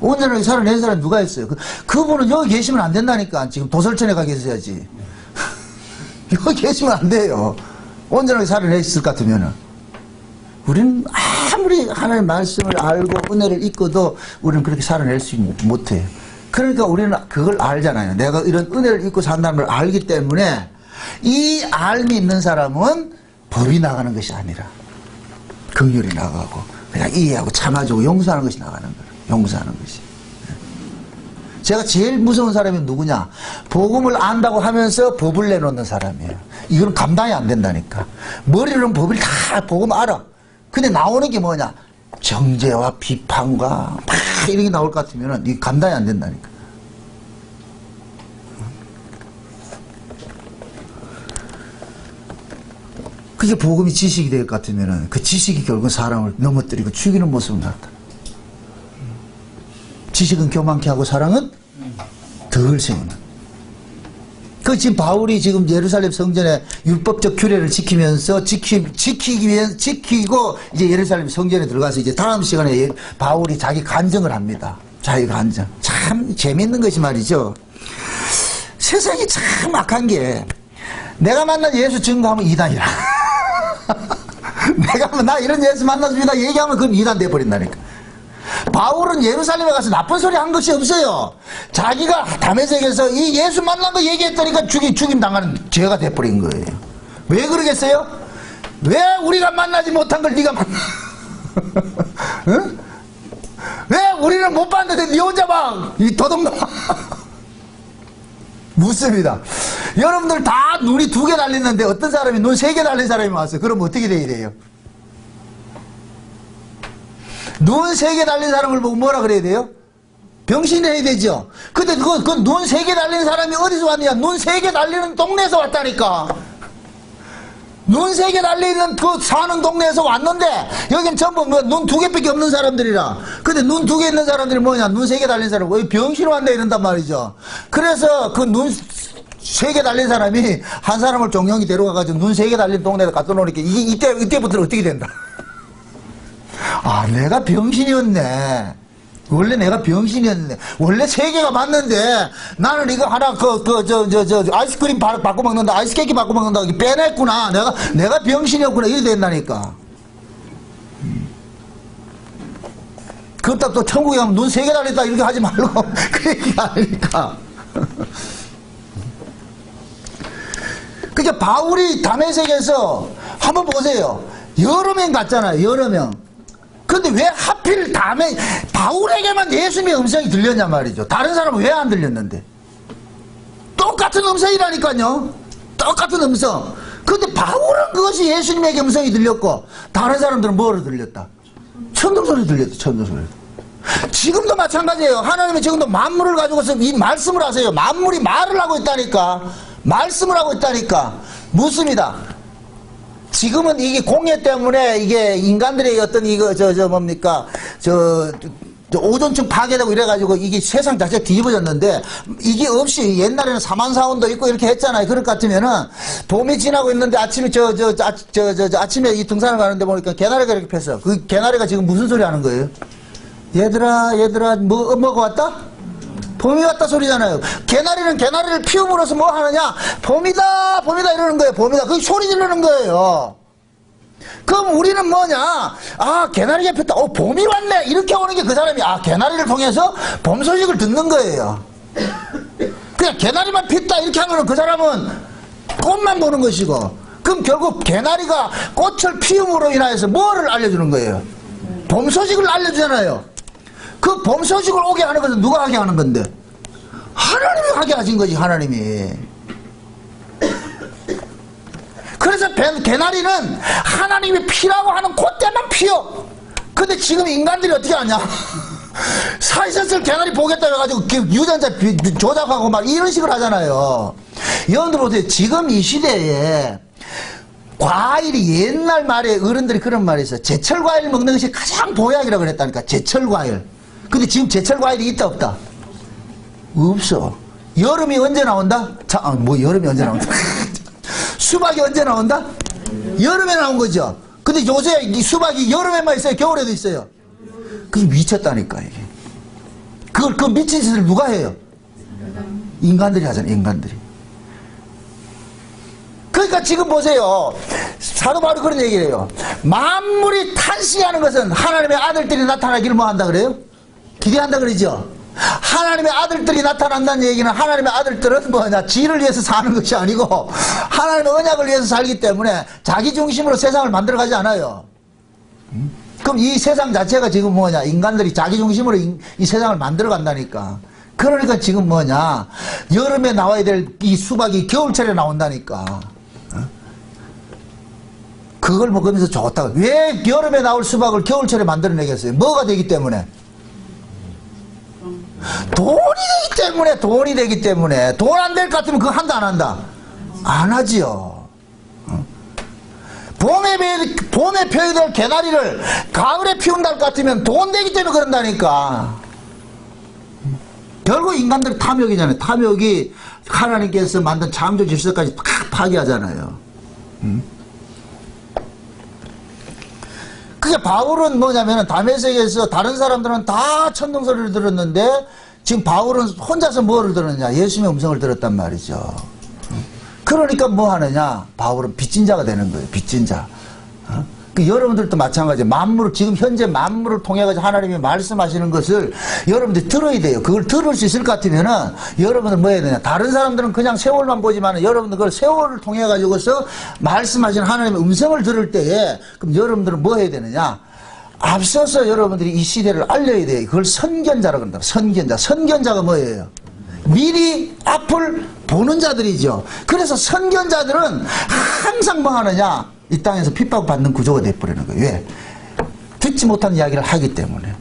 온전하게 살아내는 사람이 누가 있어요? 그분은 여기 계시면 안 된다니까. 지금 도설천에 가 계셔야지. 여기 계시면 안 돼요. 온전하게 살아냈을 것 같으면은. 우리는 아무리 하나님의 말씀을 알고 은혜를 잊고도 우리는 그렇게 살아낼 수 못해요. 그러니까 우리는 그걸 알잖아요. 내가 이런 은혜를 잊고 산다는 걸 알기 때문에 이 알미 있는 사람은 법이 나가는 것이 아니라 긍휼이 나가고 그냥 이해하고 참아주고 용서하는 것이 나가는 거예요. 용서하는 것이. 제가 제일 무서운 사람이 누구냐? 복음을 안다고 하면서 법을 내놓는 사람이에요. 이건 감당이 안 된다니까. 머리로는 법을 다 복음 알아. 근데 나오는 게 뭐냐? 정죄와 비판과 막 이런 게 나올 것 같으면 이게 감당이 안 된다니까. 그게 복음이 지식이 될 것 같으면 그 지식이 결국 사람을 넘어뜨리고 죽이는 모습을 나타나. 지식은 교만케 하고 사랑은 덜 세우는. 그 지금 바울이 지금 예루살렘 성전에 율법적 규례를 지키면서 지키고 이제 예루살렘 성전에 들어가서 이제 다음 시간에 바울이 자기 간증을 합니다. 자기 간증. 참 재밌는 것이 말이죠. 세상이 참 악한 게 내가 만난 예수 증거하면 이단이라. 내가 나 이런 예수 만났습니다 얘기하면 그건 이단 돼버린다니까. 바울은 예루살렘에 가서 나쁜 소리 한 것이 없어요. 자기가 다메섹에서 이 예수 만난 거 얘기했더니까 죽임 당하는 죄가 돼버린 거예요. 왜 그러겠어요? 왜 우리가 만나지 못한 걸 네가 만나? 응? 왜 우리는 못 봤는데 네 혼자 막 이 도둑놈아. 묻습니다. 여러분들 다 눈이 2개 달렸는데 어떤 사람이 눈 3개 달린 사람이 왔어요. 그럼 어떻게 돼야 돼요? 눈 3개 달린 사람을 보고 뭐라 그래야 돼요? 병신이 해야 되죠. 근데 눈 3개 달린 사람이 어디서 왔느냐? 눈 3개 달리는 동네에서 왔다니까. 눈 3개 달리는 그 사는 동네에서 왔는데 여긴 전부 뭐 눈 2개밖에 없는 사람들이라. 근데 눈 2개 있는 사람들이 뭐냐? 눈 3개 달린 사람. 왜 병신이 왔네 이런단 말이죠. 그래서 그 눈 3개 달린 사람이 한 사람을 종영이 데려가가지고 눈 3개 달린 동네에 갖다 놓으니까 이때부터 어떻게 된다? 아, 내가 병신이었네. 원래 내가 병신이었네. 원래 3개가 맞는데 나는 이거 하나 아이스크림 바꿔 먹는다, 아이스케이크 바꿔 먹는다 빼냈구나. 내가 병신이었구나. 이래 된다니까. 그렇다고 또 천국에 가면 눈 3개 달렸다 이렇게 하지 말고 그 얘기가 아니니까. 그러니까 바울이 다메섹에서 한번 보세요. 여러 명 갔잖아요. 여러 명. 근데 왜 하필 다음에 바울에게만 예수님의 음성이 들렸냔 말이죠. 다른 사람은 왜 안 들렸는데? 똑같은 음성이라니까요. 똑같은 음성. 근데 바울은 그것이 예수님에게 음성이 들렸고 다른 사람들은 뭐로 들렸다? 천둥소리 들렸다. 천둥소리. 지금도 마찬가지예요. 하나님은 지금도 만물을 가지고서 이 말씀을 하세요. 만물이 말을 하고 있다니까. 말씀을 하고 있다니까. 묻습니다. 지금은 이게 공예 때문에 이게 인간들의 어떤 이거 뭡니까 오존층 파괴되고 이래가지고 이게 세상 자체가 뒤집어졌는데 이게 없이 옛날에는 사만사원도 있고 이렇게 했잖아요. 그럴 것 같으면은 봄이 지나고 있는데 아침에 아침에 이 등산을 가는데 보니까 개나리가 이렇게 폈어. 그 개나리가 지금 무슨 소리 하는 거예요? 얘들아 뭐가 왔다? 봄이 왔다 소리잖아요. 개나리는 개나리를 피움으로써 뭐 하느냐? 봄이다 이러는 거예요. 봄이다. 그게 소리 지르는 거예요. 그럼 우리는 뭐냐? 아, 개나리가 폈다. 봄이 왔네. 이렇게 오는 게 그 사람이 개나리를 통해서 봄 소식을 듣는 거예요. 그냥 개나리만 폈다 이렇게 하면 그 사람은 꽃만 보는 것이고, 그럼 결국 개나리가 꽃을 피움으로 인하여서 뭐를 알려주는 거예요? 봄 소식을 알려주잖아요. 그 봄 소식을 오게 하는 것은 누가 하게 하는 건데? 하나님이 하게 하신 거지, 하나님이. 그래서 개나리는 하나님이 피라고 하는 그때만 피어. 근데 지금 인간들이 어떻게 하냐? 사이선스를 개나리 보겠다 해가지고 유전자 조작하고 막 이런 식으로 하잖아요. 여러분들 보세요. 지금 이 시대에 과일이 옛날 말에 어른들이 그런 말이 있어요. 제철 과일 먹는 것이 가장 보약이라고 그랬다니까. 제철 과일. 근데 지금 제철 과일이 있다 없다? 없어. 여름이 언제 나온다? 여름이 언제 나온다? 수박이 언제 나온다? 여름에 나온 거죠. 근데 요새 이 수박이 여름에만 있어요? 겨울에도 있어요? 그게 미쳤다니까, 이게. 그 미친 짓을 누가 해요? 인간들이 하잖아요, 인간들이. 그러니까 지금 보세요. 사도 바울이 그런 얘기를 해요. 만물이 탄식하는 것은 하나님의 아들들이 나타나기를 뭐 한다 그래요? 기대한다 그러죠? 하나님의 아들들이 나타난다는 얘기는 하나님의 아들들은 뭐냐, 지를 위해서 사는 것이 아니고 하나님의 언약을 위해서 살기 때문에 자기 중심으로 세상을 만들어 가지 않아요. 그럼 이 세상 자체가 지금 뭐냐, 인간들이 자기 중심으로 이 세상을 만들어 간다니까. 그러니까 지금 뭐냐, 여름에 나와야 될 이 수박이 겨울철에 나온다니까. 그걸 먹으면서 좋다고. 왜 여름에 나올 수박을 겨울철에 만들어내겠어요? 뭐가 되기 때문에? 돈이 되기 때문에. 돈 안 될 것 같으면 그거 한다 안 한다? 안 하지요. 봄에 펴야 될 개나리를 가을에 피운다 할 것 같으면 돈 되기 때문에 그런다니까. 결국 인간들 탐욕이잖아요. 탐욕이 하나님께서 만든 창조 질서까지 팍 파괴하잖아요. 그게 바울은 뭐냐면은 다메섹에서 다른 사람들은 다 천둥소리를 들었는데 지금 바울은 혼자서 뭐를 들었냐? 예수님의 음성을 들었단 말이죠. 그러니까 뭐 하느냐? 바울은 빚진 자가 되는 거예요. 빚진 자. 그 여러분들도 마찬가지예요. 지금 현재 만물을 통해 가지고 하나님이 말씀하시는 것을 여러분들이 들어야 돼요. 그걸 들을 수 있을 것 같으면은 여러분들 뭐 해야 되냐? 다른 사람들은 그냥 세월만 보지만 여러분들 그걸 세월을 통해 가지고서 말씀하시는 하나님의 음성을 들을 때에 그럼 여러분들은 뭐 해야 되느냐? 앞서서 여러분들이 이 시대를 알려야 돼요. 그걸 선견자라고 그런다. 선견자. 선견자가 뭐예요? 미리 앞을 보는 자들이죠. 그래서 선견자들은 항상 뭐 하느냐? 이 땅에서 핍박받는 구조가 돼버리는 거예요. 왜? 듣지 못한 이야기를 하기 때문에.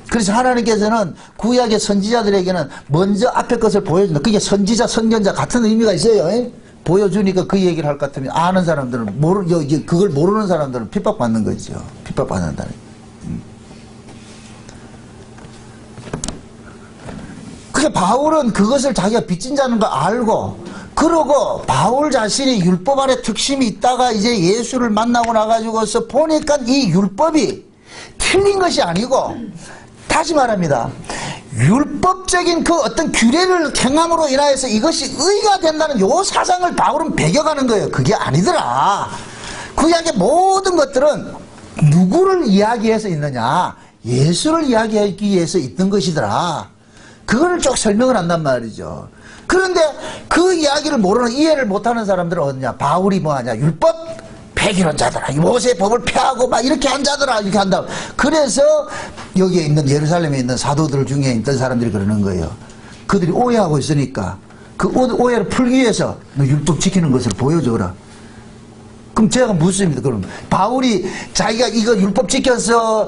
그래서 하나님께서는 구약의 선지자들에게는 먼저 앞에 것을 보여준다. 그게 선지자, 선견자 같은 의미가 있어요. 보여주니까 그 얘기를 할 것 같으면 아는 사람들은 그걸 모르는 사람들은 핍박받는 거죠. 핍박받는다는. 그게 바울은 그것을 자기가 빚진 자는 거 알고, 그러고 바울 자신이 율법 아래 특심이 있다가 이제 예수를 만나고 나가지고서 보니까 이 율법이 틀린 것이 아니고, 다시 말합니다. 율법적인 그 어떤 규례를 행함으로 인하여서 이것이 의가 된다는 요 사상을 바울은 배격하는 거예요. 그게 아니더라. 구약의 모든 것들은 누구를 이야기해서 있느냐? 예수를 이야기하기 위해서 있던 것이더라. 그거를 쭉 설명을 한단 말이죠. 그런데 그 이야기를 모르는, 이해를 못하는 사람들은 어디냐? 바울이 뭐하냐? 율법 폐기론 자더라, 모세의 법을 폐하고 막 이렇게 한 자더라, 이렇게 한다. 그래서 여기에 있는, 예루살렘에 있는 사도들 중에 있던 사람들이 그러는 거예요. 그들이 오해하고 있으니까 그 오해를 풀기 위해서 너 율법 지키는 것을 보여줘라. 그럼 제가 묻습니다. 그럼 바울이 자기가 이거 율법 지켜서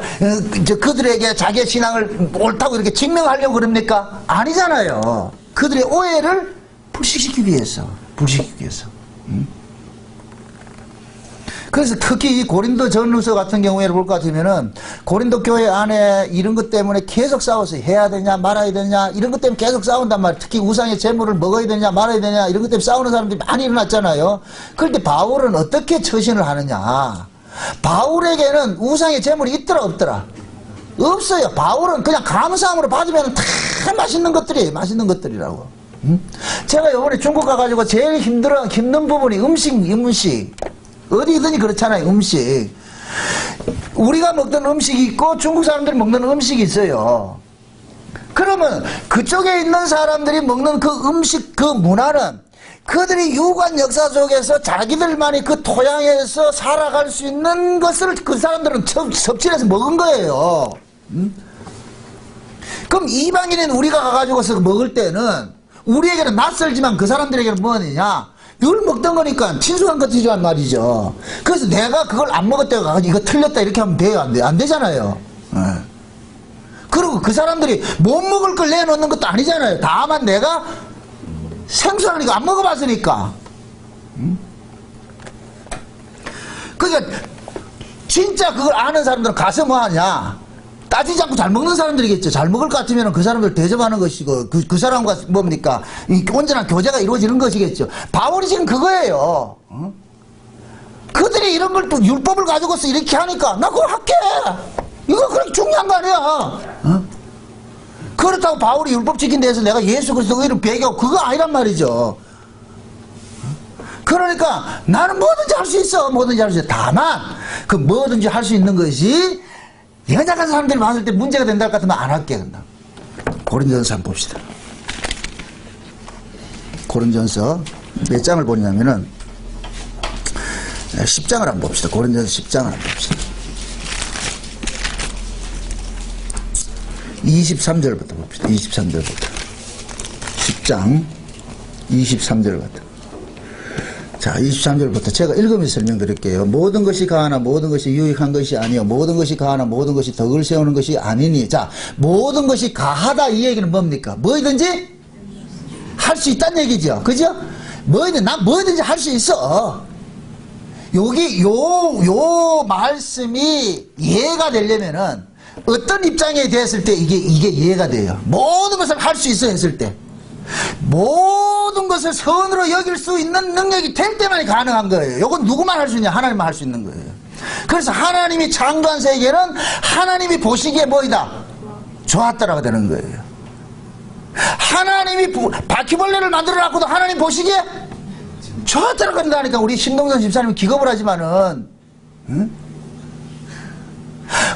그들에게 자기의 신앙을 옳다고 이렇게 증명하려고 그럽니까? 아니잖아요. 그들의 오해를 불식시키기 위해서. 그래서 특히 이 고린도 전후서 같은 경우에 볼 것 같으면은 고린도 교회 안에 이런 것 때문에 계속 싸웠어요. 해야 되냐 말아야 되냐 이런 것 때문에 계속 싸운단 말이에요. 특히 우상의 제물을 먹어야 되냐 말아야 되냐 이런 것 때문에 싸우는 사람들이 많이 일어났잖아요. 그런데 바울은 어떻게 처신을 하느냐? 바울에게는 우상의 제물이 있더라 없더라? 없어요. 바울은 그냥 감사함으로 받으면 다 맛있는 것들이라고. 제가 이번에 중국 가가지고 제일 힘든 부분이 음식. 어디든지 그렇잖아요. 음식. 우리가 먹던 음식이 있고 중국 사람들이 먹는 음식이 있어요. 그러면 그쪽에 있는 사람들이 먹는 그 음식, 그 문화는 그들이 유관 역사 속에서 자기들만이 그 토양에서 살아갈 수 있는 것을 그 사람들은 섭취해서 먹은 거예요. 그럼 이방인인 우리가 가가지고서 먹을 때는 우리에게는 낯설지만 그 사람들에게는 뭐냐? 늘 먹던 거니까 친숙한 것이란 말이죠. 그래서 내가 그걸 안 먹었다고 가지고 이거 틀렸다 이렇게 하면 돼요? 안 돼요? 안 되잖아요. 그리고 그 사람들이 못 먹을 걸 내놓는 것도 아니잖아요. 다만 내가 생소한 거 안 먹어봤으니까. 그러니까 진짜 그걸 아는 사람들은 가서 뭐 하냐? 따지지 않고 잘 먹는 사람들이겠죠. 잘 먹을 것 같으면 그 사람들 대접하는 것이고 그 사람과 뭡니까? 이 온전한 교제가 이루어지는 것이겠죠. 바울이 지금 그거예요. 그들이 이런 걸 또 율법을 가지고서 이렇게 하니까 나 그거 할게. 이거 그렇게 중요한 거 아니야. 그렇다고 바울이 율법 지킨 데에서 내가 예수 그리스도 의를 배교하고 그거 아니란 말이죠. 그러니까 나는 뭐든지 할 수 있어. 뭐든지 할 수 있어. 다만 그 뭐든지 할 수 있는 것이 연약한 사람들이 봤을 때 문제가 된다 할 것 같으면 안 할게. 고린도전서 한번 봅시다. 고린도전서 몇 장을 보냐면은 10장을 한번 봅시다. 고린도전서 10장을 한번 봅시다. 23절부터 봅시다. 23절부터 10장 23절부터. 자, 23절부터 제가 읽으면서 설명드릴게요. 모든 것이 가하나 모든 것이 유익한 것이 아니요 모든 것이 가하나 모든 것이 덕을 세우는 것이 아니니. 자, 모든 것이 가하다 이 얘기는 뭡니까? 뭐든지 할 수 있다는 얘기죠. 그죠? 난 뭐든지 할 수 있어. 여기 요 말씀이 이해가 되려면은 어떤 입장에 됐을 때 이게 이해가 돼요. 모든 것을 할 수 있어 했을 때. 모든 것을 선으로 여길 수 있는 능력이 될 때만이 가능한 거예요. 이건 누구만 할 수 있냐? 하나님만 할 수 있는 거예요. 그래서 하나님이 창조한 세계는 하나님이 보시기에 뭐이다? 좋았다라고 되는 거예요. 하나님이 바퀴벌레를 만들어놨고도 하나님 보시기에 좋았다라고 한다니까. 우리 신동선 집사님은 기겁을 하지만은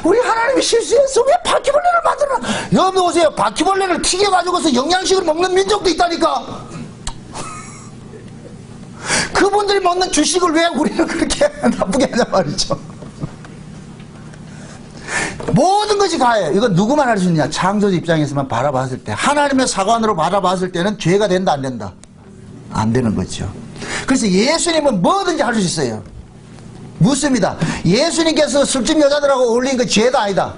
우리 하나님이 실수했어. 왜 바퀴벌레를 만들어놔? 여러분 오세요. 바퀴벌레를 튀겨가지고서 영양식을 먹는 민족도 있다니까. 그분들이 먹는 주식을 왜 우리는 그렇게 나쁘게 하냐 말이죠. 모든 것이 가해요. 이건 누구만 할 수 있냐? 창조주 입장에서만 바라봤을 때, 하나님의 사관으로 바라봤을 때는 죄가 된다 안 된다? 안 되는 거죠. 그래서 예수님은 뭐든지 할 수 있어요. 묻습니다. 예수님께서 술집 여자들하고 어울린 거 죄다 아니다?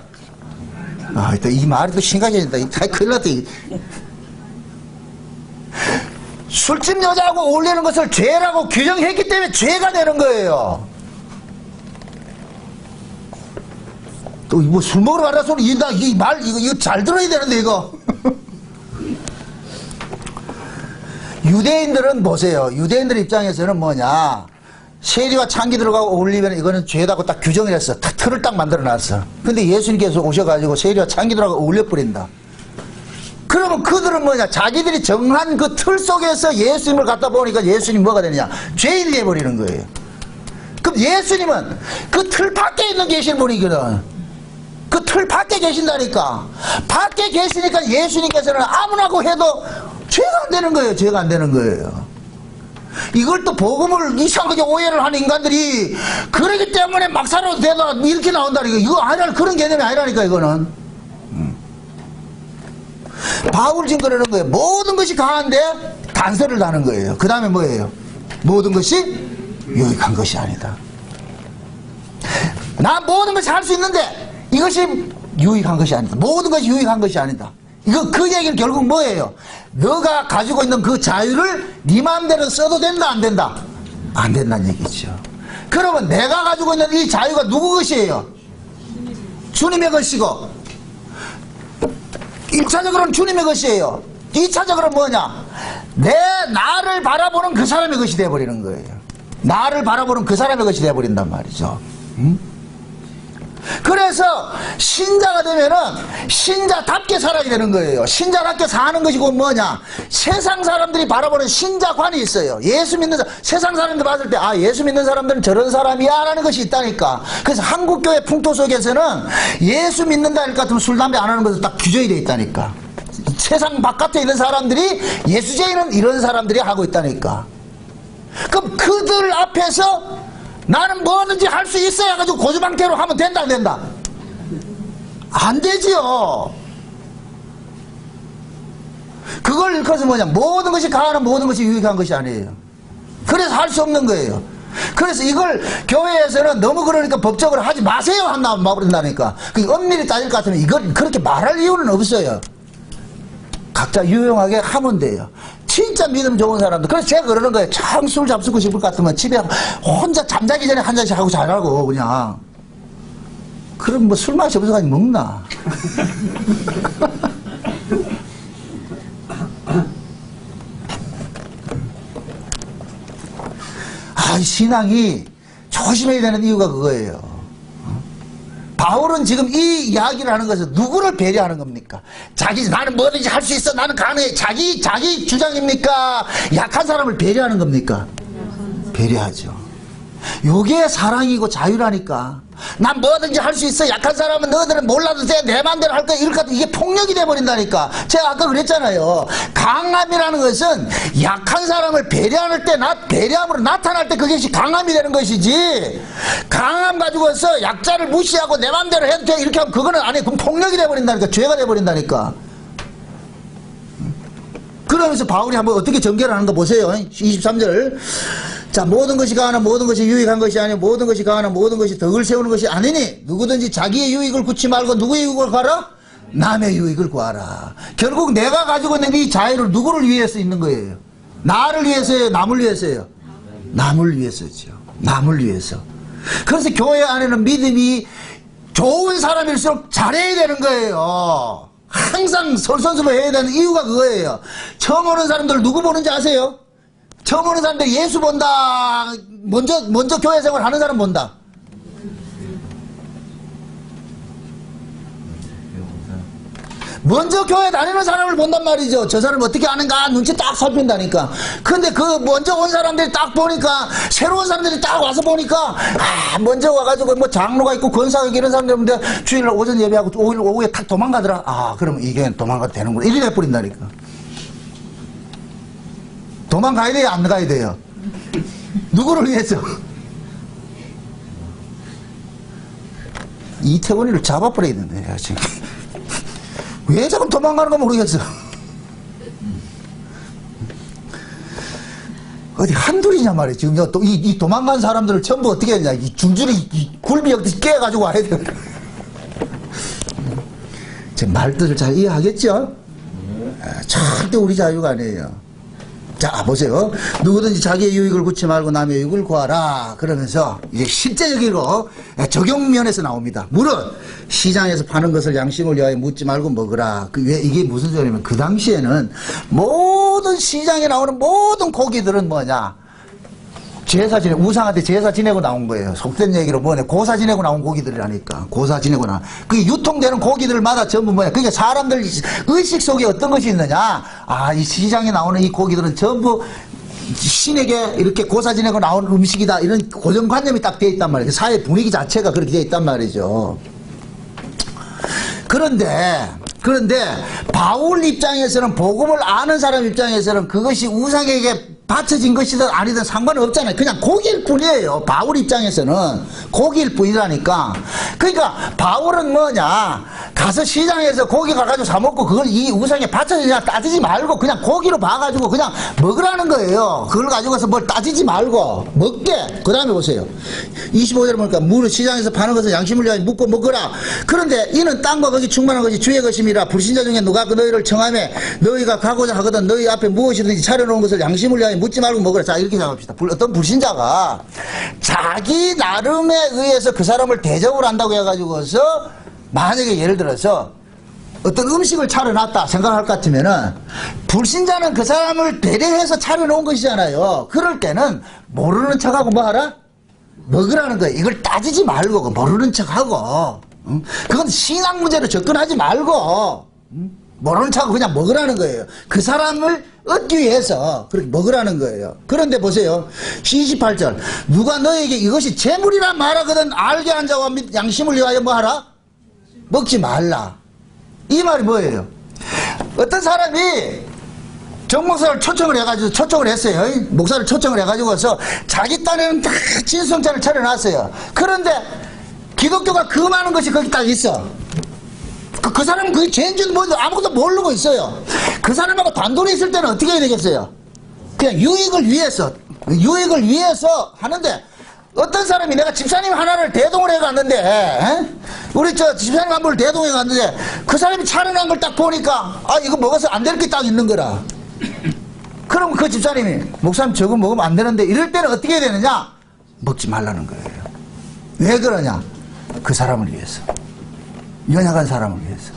아, 이 말이 또 심각해진다. 큰일 났다. 술집 여자하고 어울리는 것을 죄라고 규정했기 때문에 죄가 되는 거예요. 또 뭐 술 먹으러 가라 소리 이거 잘 들어야 되는데 이거. 유대인들은 보세요. 유대인들 입장에서는 뭐냐? 세리와 창기 들어가고 어울리면 이거는 죄다고 딱 규정을 했어. 틀을 딱 만들어 놨어. 근데 예수님께서 오셔가지고 세리와 창기 들어가고 어울려 버린다. 그러면 그들은 뭐냐? 자기들이 정한 그 틀 속에서 예수님을 갖다 보니까 예수님 뭐가 되느냐? 죄인이 돼버리는 거예요. 그럼 예수님은 그 틀 밖에 있는 계신 분이거든. 그 틀 밖에 계신다니까. 밖에 계시니까 예수님께서는 아무나고 해도 죄가 안 되는 거예요. 죄가 안 되는 거예요. 이걸 또 복음을 이상하게 오해를 하는 인간들이 그러기 때문에 막 살아도 되다 이렇게 나온다니까. 이거 아니라 그런 개념이 아니라니까 이거는. 바울 지금 그러는 거예요. 모든 것이 강한데 단서를 다는 거예요. 그 다음에 뭐예요? 모든 것이 유익한 것이 아니다. 나 모든 것이 할 수 있는데 이것이 유익한 것이 아니다. 모든 것이 유익한 것이 아니다. 이거 그 얘기는 결국 뭐예요? 너가 가지고 있는 그 자유를 네 마음대로 써도 된다 안 된다? 안 된다는 얘기죠. 그러면 내가 가지고 있는 이 자유가 누구 것이에요? 주님의 것이고 1차적으로는 주님의 것이에요. 2차적으로는 뭐냐? 나를 바라보는 그 사람의 것이 되어버리는 거예요. 나를 바라보는 그 사람의 것이 되어버린단 말이죠. 그래서 신자가 되면은 신자답게 살아야 되는 거예요. 신자답게 사는 것이 곧 뭐냐? 세상 사람들이 바라보는 신자관이 있어요. 예수 믿는 세상 사람들 봤을 때 예수 믿는 사람들은 저런 사람이야 라는 것이 있다니까. 그래서 한국교회 풍토 속에서는 예수 믿는다 할 것 같으면 술 담배 안 하는 것을 딱 규정이 되어 있다니까. 세상 바깥에 있는 사람들이 예수제인은 이런 사람들이 하고 있다니까. 그럼 그들 앞에서 나는 뭐든지 할 수 있어야 가지고 고주망태로 하면 된다 안 된다? 안 되지요. 그걸 일컬어서 뭐냐? 모든 것이 강하는 모든 것이 유익한 것이 아니에요. 그래서 할 수 없는 거예요. 그래서 이걸 교회에서는 너무 그러니까 법적으로 하지 마세요 한다 말한다니까. 엄밀히 따질 것 같으면 이걸 그렇게 말할 이유는 없어요. 각자 유용하게 하면 돼요. 진짜 믿음 좋은 사람들. 그래서 제가 그러는 거예요. 참 술 잡수고 싶을 것 같으면 집에 혼자 잠자기 전에 한 잔씩 하고 자라고 그냥. 그럼 뭐 술 맛이 없어가지고 먹나. 신앙이 조심해야 되는 이유가 그거예요. 바울은 지금 이 이야기를 하는 것은 누구를 배려하는 겁니까? 나는 뭐든지 할 수 있어. 나는 가능해. 자기 주장입니까? 약한 사람을 배려하는 겁니까? 배려하죠. 요게 사랑이고 자유라니까. 난 뭐든지 할 수 있어. 약한 사람은 너희들은 몰라도 돼. 내 마음대로 할 거야. 이럴 것 같아. 이게 폭력이 돼버린다니까. 제가 아까 그랬잖아요. 강함이라는 것은 약한 사람을 배려할 때, 배려함으로 나타날 때 그것이 강함이 되는 것이지. 강함 가지고서 약자를 무시하고 내 마음대로 해도 돼. 이렇게 하면 그거는 아니, 그럼 폭력이 돼버린다니까. 죄가 돼버린다니까. 그러면서 바울이 한번 어떻게 전개를 하는 거 보세요. 23절. 자, 모든 것이 강하나 모든 것이 유익한 것이 아니요 모든 것이 강하나 모든 것이 덕을 세우는 것이 아니니 누구든지 자기의 유익을 구치 말고 누구의 유익을 구하라? 남의 유익을 구하라. 결국 내가 가지고 있는 이 자유를 누구를 위해서 있는 거예요? 나를 위해서요? 남을 위해서요? 남을 위해서죠. 남을 위해서. 그래서 교회 안에는 믿음이 좋은 사람일수록 잘해야 되는 거예요. 항상 솔선수범해야 되는 이유가 그거예요. 처음 오는 사람들 누구 보는지 아세요? 처음 오는 사람들 예수 본다. 먼저 교회 생활 하는 사람 본다. 먼저 교회 다니는 사람을 본단 말이죠. 저 사람 어떻게 하는가 눈치 딱 살핀다니까. 근데 그 먼저 온 사람들이 딱 보니까 새로운 사람들이 딱 와서 보니까 먼저 와가지고 뭐 장로가 있고 권사가 있고 이런 사람들인데 주일날 오전 예배하고 오후에 탁 도망가더라. 그럼 이게 도망가도 되는구나. 이리 내버린다니까. 도망가야 돼요? 안 가야 돼요? 누구를 위해서? 이태원이를 잡아버려야 된다. 내가 지금. 왜 자꾸 도망가는 거 모르겠어. 어디 한둘이냐 말이야. 지금 이 도망간 사람들을 전부 어떻게 했냐. 이 줄줄이 굴비 역듯이 깨가지고 와야 돼. 제 말뜻을 잘 이해하겠죠? 절대 우리 자유가 아니에요. 자, 보세요. 누구든지 자기의 유익을 구치 말고 남의 유익을 구하라. 그러면서 이제 실제적으로 적용면에서 나옵니다. 물론 시장에서 파는 것을 양심을 위하여 묻지 말고 먹으라. 이게 무슨 소리냐면 그 당시에는 모든 시장에 나오는 모든 고기들은 뭐냐? 우상한테 제사 지내고 나온 거예요. 속된 얘기로 뭐냐. 고사 지내고 나온 고기들이라니까. 고사 지내고 나온. 그게 유통되는 고기들마다 전부 뭐냐. 그게 사람들 의식 속에 어떤 것이 있느냐. 이 시장에 나오는 이 고기들은 전부 신에게 이렇게 고사 지내고 나온 음식이다. 이런 고정관념이 딱 되어 있단 말이에요. 사회 분위기 자체가 그렇게 되어 있단 말이죠. 그런데 그런데 바울 입장에서는, 복음을 아는 사람 입장에서는 그것이 우상에게 바쳐진 것이든 아니든 상관은 없잖아요. 그냥 고기일 뿐이에요. 바울 입장에서는 고기일 뿐이라니까. 그러니까 바울은 뭐냐, 가서 시장에서 고기 가가지고 사 먹고 그걸 이 우상에 바쳐지냐 따지지 말고 그냥 고기로 봐가지고 그냥 먹으라는 거예요. 그걸 가지고서 뭘 따지지 말고 먹게. 그 다음에 보세요. 25절에 보니까 무릇 시장에서 파는 것은 양심을 위하여 묻고 먹으라. 그런데 이는 땅과 것이 충만한 것이 주의 것임이라. 불신자 중에 누가 그 너희를 청하매 너희가 가고자 하거든 너희 앞에 무엇이든지 차려놓은 것을 양심을 위하여 묻지 말고 먹으라. 자, 이렇게 생각합시다. 어떤 불신자가 자기 나름에 의해서 그 사람을 대접을 한다고 해가지고서 만약에 예를 들어서 어떤 음식을 차려놨다 생각할 것 같으면은, 불신자는 그 사람을 배려해서 차려놓은 것이잖아요. 그럴 때는 모르는 척하고 뭐 하라? 먹으라는 거예요. 이걸 따지지 말고 모르는 척하고, 그건 신앙 문제로 접근하지 말고, 모르는 척하고 그냥 먹으라는 거예요. 그 사람을 얻기 위해서 그렇게 먹으라는 거예요. 그런데 보세요. 28절. 누가 너에게 이것이 재물이라 말하거든 알게 한 자와 양심을 위하여 뭐 하라? 먹지 말라. 이 말이 뭐예요? 어떤 사람이 정목사를 초청을 해가지고, 초청을 했어요. 목사를 초청을 해가지고서 자기 딴에는 다 진성찬을 차려놨어요. 그런데 기독교가 금하는 것이 거기 딱 있어. 그 사람은 그게 죄인지도 뭐 아무것도 모르고 있어요. 그 사람하고 단둘이 있을 때는 어떻게 해야 되겠어요? 그냥 유익을 위해서 하는데, 어떤 사람이 내가 집사님 하나를 대동을 해 갔는데, 우리 저 집사님 한 분을 대동해 갔는데, 그 사람이 차려놓은 걸 딱 보니까, 아, 이거 먹어서 안 될 게 딱 있는 거라. 그럼 그 집사님이, 목사님 저거 먹으면 안 되는데, 이럴 때는 어떻게 해야 되느냐? 먹지 말라는 거예요. 왜 그러냐? 그 사람을 위해서. 연약한 사람을 위해서.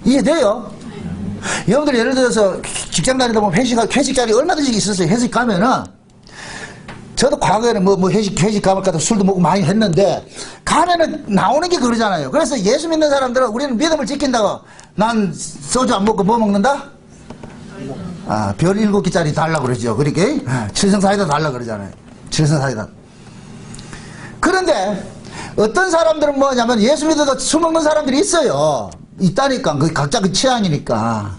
이해돼요? 여러분들 예를 들어서 직장 다니다 보면 회식 자리 얼마든지 있었어요. 회식 가면은, 저도 과거에는 회식 가면 가도 술도 먹고 많이 했는데, 가면은 나오는 게 그러잖아요. 그래서 예수 믿는 사람들은 우리는 믿음을 지킨다고, 난 소주 안 먹고 뭐 먹는다? 아, 별 7개짜리 달라고 그러죠. 그렇게? 칠성사이다 달라고 그러잖아요. 칠성사이다. 그런데, 어떤 사람들은 뭐냐면 예수 믿어도 술 먹는 사람들이 있어요. 있다니까. 그 각자 그 취향이니까.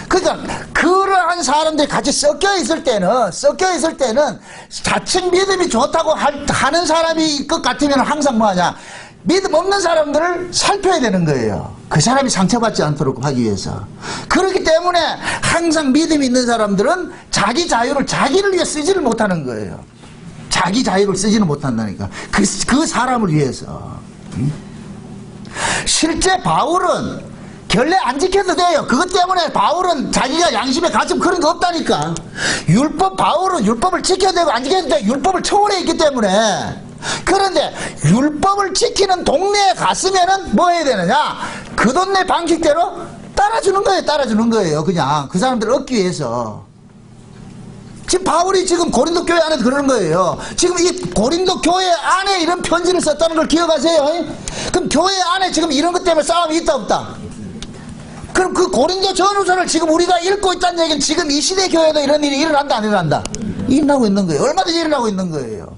그러니까 그러한 사람들이 같이 섞여 있을 때는 자칭 믿음이 좋다고 하는 사람이 것 같으면 항상 뭐하냐, 믿음 없는 사람들을 살펴야 되는 거예요. 그 사람이 상처받지 않도록 하기 위해서. 그렇기 때문에 항상 믿음이 있는 사람들은 자기 자유를 자기를 위해 쓰지를 못하는 거예요. 자기 자유를 쓰지는 못한다니까. 그 사람을 위해서. 실제 바울은 결례 안 지켜도 돼요. 그것 때문에 바울은 자기가 양심에 갇히면 그런 거 없다니까. 바울은 율법을 지켜야 되고 안 지켜도 돼. 율법을 초월해 있기 때문에. 그런데 율법을 지키는 동네에 갔으면은 뭐 해야 되느냐? 그 동네 방식대로 따라주는 거예요. 그냥 그 사람들을 얻기 위해서. 지금 바울이 지금 고린도 교회 안에서 그러는 거예요. 지금 이 고린도 교회 안에 이런 편지를 썼다는 걸 기억하세요? 그럼 교회 안에 지금 이런 것 때문에 싸움이 있다 없다? 그럼 그 고린도 전후서를 지금 우리가 읽고 있다는 얘기는 지금 이 시대 교회도 이런 일이 일어난다 안 일어난다? 일어나고 있는 거예요. 얼마든지 일어나고 있는 거예요.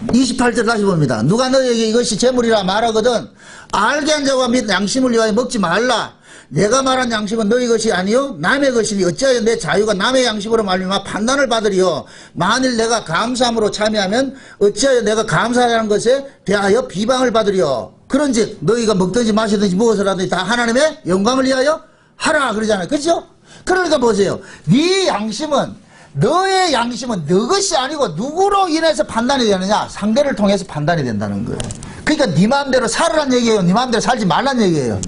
28절 다시 봅니다. 누가 너에게 이것이 재물이라 말하거든 알게 한 자와 및 양심을 위하여 먹지 말라. 내가 말한 양심은 너희 것이 아니요 남의 것이니 어찌하여 내 자유가 남의 양심으로 말미암아 판단을 받으리요. 만일 내가 감사함으로 참여하면 어찌하여 내가 감사하는 것에 대하여 비방을 받으리요. 그런즉 너희가 먹든지 마시든지 무엇을 하든지 다 하나님의 영광을 위하여 하라 그러잖아요. 그렇죠? 그러니까 보세요. 너의 양심은 너 것이 아니고 누구로 인해서 판단이 되느냐? 상대를 통해서 판단이 된다는 거예요. 그러니까 네 마음대로 살으란 얘기예요. 네 마음대로 살지 말란 얘기예요.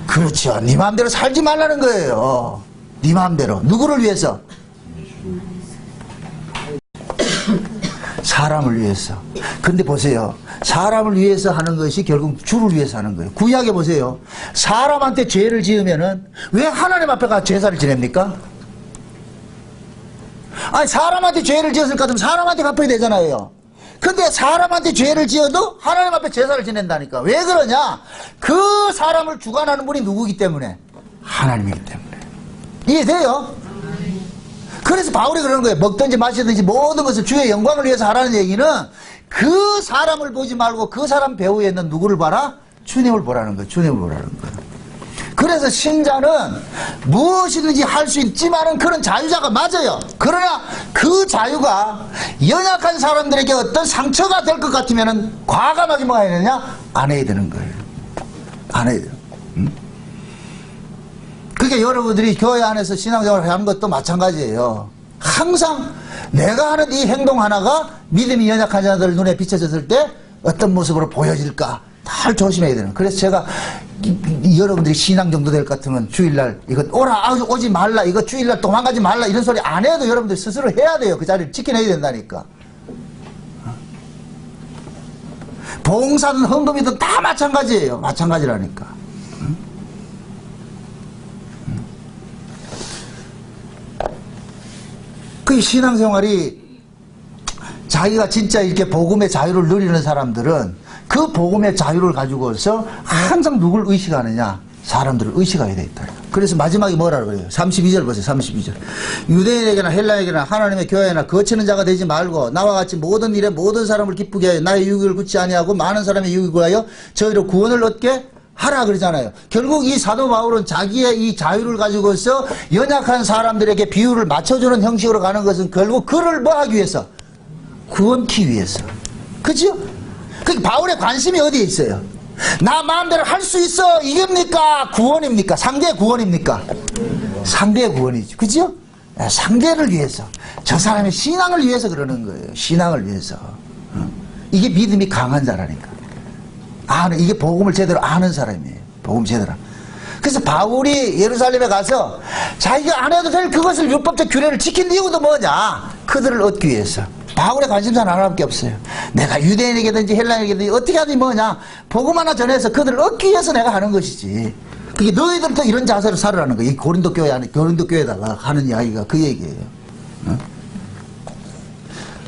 그렇죠. 네 마음대로 살지 말라는 거예요. 네 마음대로. 누구를 위해서? 사람을 위해서. 근데 보세요. 사람을 위해서 하는 것이 결국 주를 위해서 하는 거예요. 구약에 보세요. 사람한테 죄를 지으면은 왜 하나님 앞에 가 제사를 지냅니까? 아니 사람한테 죄를 지었을 것 같으면 사람한테 갚아야 되잖아요. 근데 사람한테 죄를 지어도 하나님 앞에 제사를 지낸다니까. 왜 그러냐? 그 사람을 주관하는 분이 누구기 때문에? 하나님이기 때문에. 이해돼요? 그래서 바울이 그러는 거예요. 먹든지 마시든지 모든 것을 주의 영광을 위해서 하라는 얘기는 그 사람을 보지 말고 그 사람 배후에 있는 누구를 봐라? 주님을 보라는 거예요. 주님을 보라는 거예요. 그래서 신자는 무엇이든지 할 수 있지만은 그런 자유자가 맞아요. 그러나 그 자유가 연약한 사람들에게 어떤 상처가 될 것 같으면은 과감하게 뭐 해야 되냐? 안 해야 되는 거예요. 안 해야 돼요. 그게 여러분들이 교회 안에서 신앙생활을 하는 것도 마찬가지예요. 항상 내가 하는 이 행동 하나가 믿음이 연약한 자들 눈에 비춰졌을 때 어떤 모습으로 보여질까 잘 조심해야 되는. 그래서 제가 여러분들이 신앙 정도 될 것 같으면 주일날 이거 오라 오지 말라, 이거 주일날 도망가지 말라 이런 소리 안 해도 여러분들 스스로 해야 돼요. 그 자리를 지켜내야 된다니까. 봉사든 헌금이든 다 마찬가지예요. 마찬가지라니까. 그 신앙생활이 자기가 진짜 이렇게 복음의 자유를 누리는 사람들은 그 복음의 자유를 가지고서 항상 누굴 의식하느냐? 사람들을 의식하게 돼 있다. 그래서 마지막에 뭐라 그래요? 32절 보세요. 32절. 유대인에게나 헬라에게나 하나님의 교회나 거치는 자가 되지 말고 나와 같이 모든 일에 모든 사람을 기쁘게 하여 나의 유익을 굳지 아니하고 많은 사람의 유익을 구하여 저희로 구원을 얻게 하라 그러잖아요. 결국 이 사도 바울은 자기의 이 자유를 가지고서 연약한 사람들에게 비유를 맞춰주는 형식으로 가는 것은 결국 그를 뭐 하기 위해서? 구원키 위해서. 그죠? 그 바울의 관심이 어디에 있어요? 나 마음대로 할 수 있어 이겁니까? 구원입니까? 상대의 구원입니까? 상대의 구원이죠. 그죠? 상대를 위해서, 저 사람의 신앙을 위해서 그러는 거예요. 신앙을 위해서. 이게 믿음이 강한 자라니까. 이게 복음을 제대로 아는 사람이에요. 복음 제대로. 그래서 바울이 예루살렘에 가서 자기가 안 해도 될 그것을 율법적 규례를 지킨 이유도 뭐냐? 그들을 얻기 위해서. 바울의 관심사는 하나밖에 없어요. 내가 유대인에게든지 헬라인에게든지 어떻게 하든지 뭐냐? 복음 하나 전해서 그들을 얻기 위해서 내가 하는 것이지. 그게 너희들도 이런 자세로 살으라는 거예요. 이 고린도 교회 안에, 고린도 교회에다가 하는 이야기가 그 얘기예요.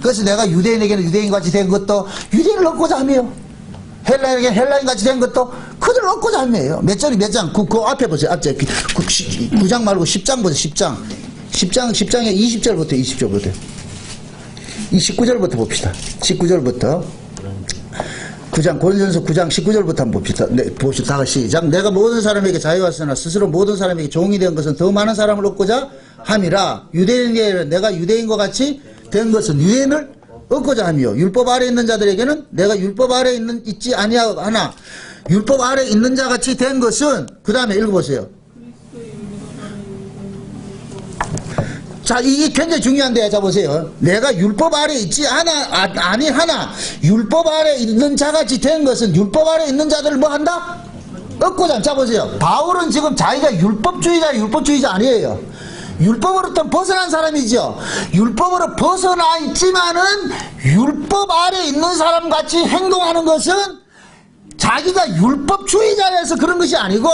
그래서 내가 유대인에게는 유대인같이 된 것도 유대인을 얻고자 하며, 헬라인에게 헬라인같이 된 것도 그들을 얻고자 하며요. 몇 절이 몇 장? 그 앞에 보세요. 앞에 9장 말고 10장 보세요. 10장에 20절부터 20절부터. 이 19절부터 봅시다. 19절부터 9장 고린도전서 9장 19절부터 한번 봅시다. 네, 봅시다. 다 같이 시작. 내가 모든 사람에게 자유하였으나 스스로 모든 사람에게 종이 된 것은 더 많은 사람을 얻고자 함이라. 유대인에게는 내가 유대인과 같이 된 것은 유대인을 얻고자 하며, 율법 아래 있는 자들에게는 내가 율법 아래 있지 아니하나 율법 아래 있는 자 같이 된 것은, 그 다음에 읽어보세요. 자, 이게 굉장히 중요한데, 자, 보세요. 내가 율법 아래 있지 아니하나, 율법 아래 있는 자같이 된 것은 율법 아래 있는 자들을 뭐 한다? 얻고자. 자, 보세요. 바울은 지금 자기가 율법주의자 아니에요. 율법으로부터 벗어난 사람이죠. 율법으로 벗어나 있지만은 율법 아래 있는 사람 같이 행동하는 것은 자기가 율법주의자라서 그런 것이 아니고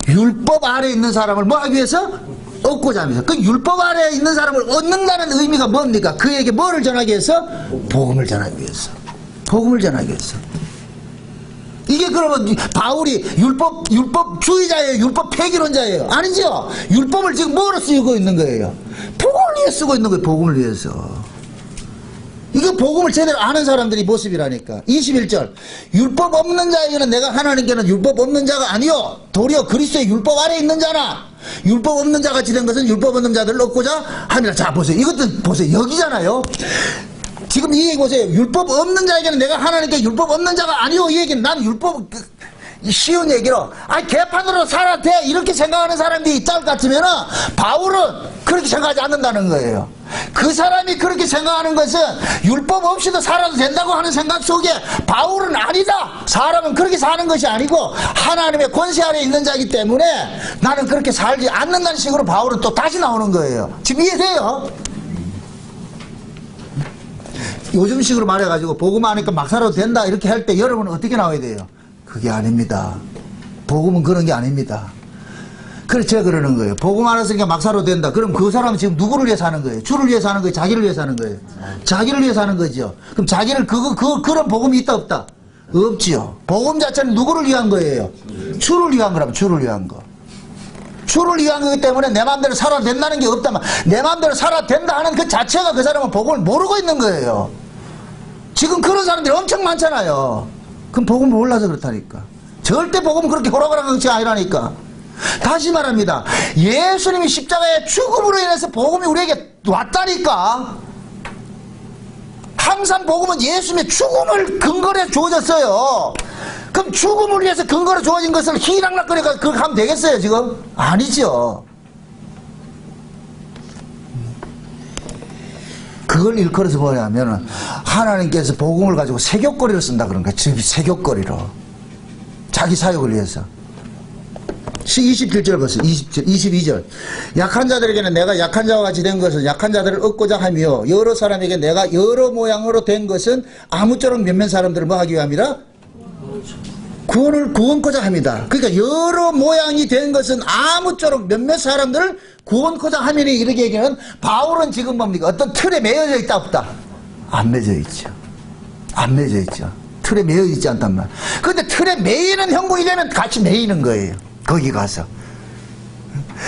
율법 아래 있는 사람을 뭐 하기 위해서? 얻고자 하면서. 그 율법 아래에 있는 사람을 얻는다는 의미가 뭡니까? 그에게 뭐를 전하기 위해서? 복음을 전하기 위해서. 복음을 전하기 위해서. 이게 그러면 바울이 율법주의자예요? 율법 폐기론자예요? 아니죠? 율법을 지금 뭐로 쓰고 있는 거예요? 복음을 위해 쓰고 있는 거예요. 복음을 위해서. 이거 복음을 제대로 아는 사람들이 모습이라니까. 21절. 율법 없는 자에게는 내가 하나님께는 율법 없는 자가 아니요 도리어 그리스도의 율법 아래 있는 자나, 율법 없는 자 같이 된 것은 율법 없는 자들을 얻고자 함이라. 자, 보세요. 이것도 보세요. 여기잖아요. 지금 이 얘기 보세요. 율법 없는 자에게는 내가 하나님께 율법 없는 자가 아니요. 이 얘기는 난 율법, 쉬운 얘기로, 개판으로 살아도 돼. 이렇게 생각하는 사람들이 있다 할 것 같으면은, 바울은 그렇게 생각하지 않는다는 거예요. 그 사람이 그렇게 생각하는 것은 율법 없이도 살아도 된다고 하는 생각 속에 바울은 아니다. 사람은 그렇게 사는 것이 아니고 하나님의 권세 아래 있는 자이기 때문에 나는 그렇게 살지 않는다는 식으로 바울은 또 다시 나오는 거예요. 지금 이해돼요? 요즘식으로 말해가지고 복음 하니까 막 살아도 된다 이렇게 할 때 여러분은 어떻게 나와야 돼요? 그게 아닙니다. 복음은 그런 게 아닙니다. 그래서 제가 그러는 거예요. 복음 알았으니까 막 살아도 된다. 그럼 그 사람은 지금 누구를 위해 사는 거예요? 주를 위해 사는 거예요? 자기를 위해 사는 거예요? 자기를 위해 사는 거죠. 그럼 자기를 그런 복음이 있다 없다? 없지요. 복음 자체는 누구를 위한 거예요? 주를 위한 거라면 주를 위한 거. 주를 위한 거기 때문에 내 마음대로 살아도 된다는 게 없다면, 내 마음대로 살아도 된다 하는 그 자체가 그 사람은 복음을 모르고 있는 거예요. 지금 그런 사람들이 엄청 많잖아요. 그럼 복음을 몰라서 그렇다니까. 절대 복음은 그렇게 호락호락한 것이 아니라니까. 다시 말합니다. 예수님이 십자가의 죽음으로 인해서 복음이 우리에게 왔다니까. 항상 복음은 예수님의 죽음을 근거로 해 주어졌어요. 그럼 죽음을 위해서 근거로 주어진 것을 희락락거리가 그렇게 하면 되겠어요 지금? 아니죠. 그걸 일컬어서 뭐냐면 하나님께서 복음을 가지고 세귑거리로 쓴다 그런 거야. 즉 세귑거리로 자기 사역을 위해서. 27절 보세요. 22절. 약한 자들에게는 내가 약한 자와 같이 된 것은 약한 자들을 얻고자 하며 여러 사람에게 내가 여러 모양으로 된 것은 아무쪼록 몇몇 사람들을 뭐 하기 위함이라? 구원코자 합니다. 그러니까 여러 모양이 된 것은 아무쪼록 몇몇 사람들을 구원코자 하면이 이렇게 얘기하면 바울은 지금 뭡니까? 어떤 틀에 매여져 있다 없다? 안 매여져 있죠. 안 매여져 있죠. 틀에 매여져 있지 않단 말이에요. 그런데 틀에 매이는 형국이 되면 같이 매이는 거예요. 거기 가서.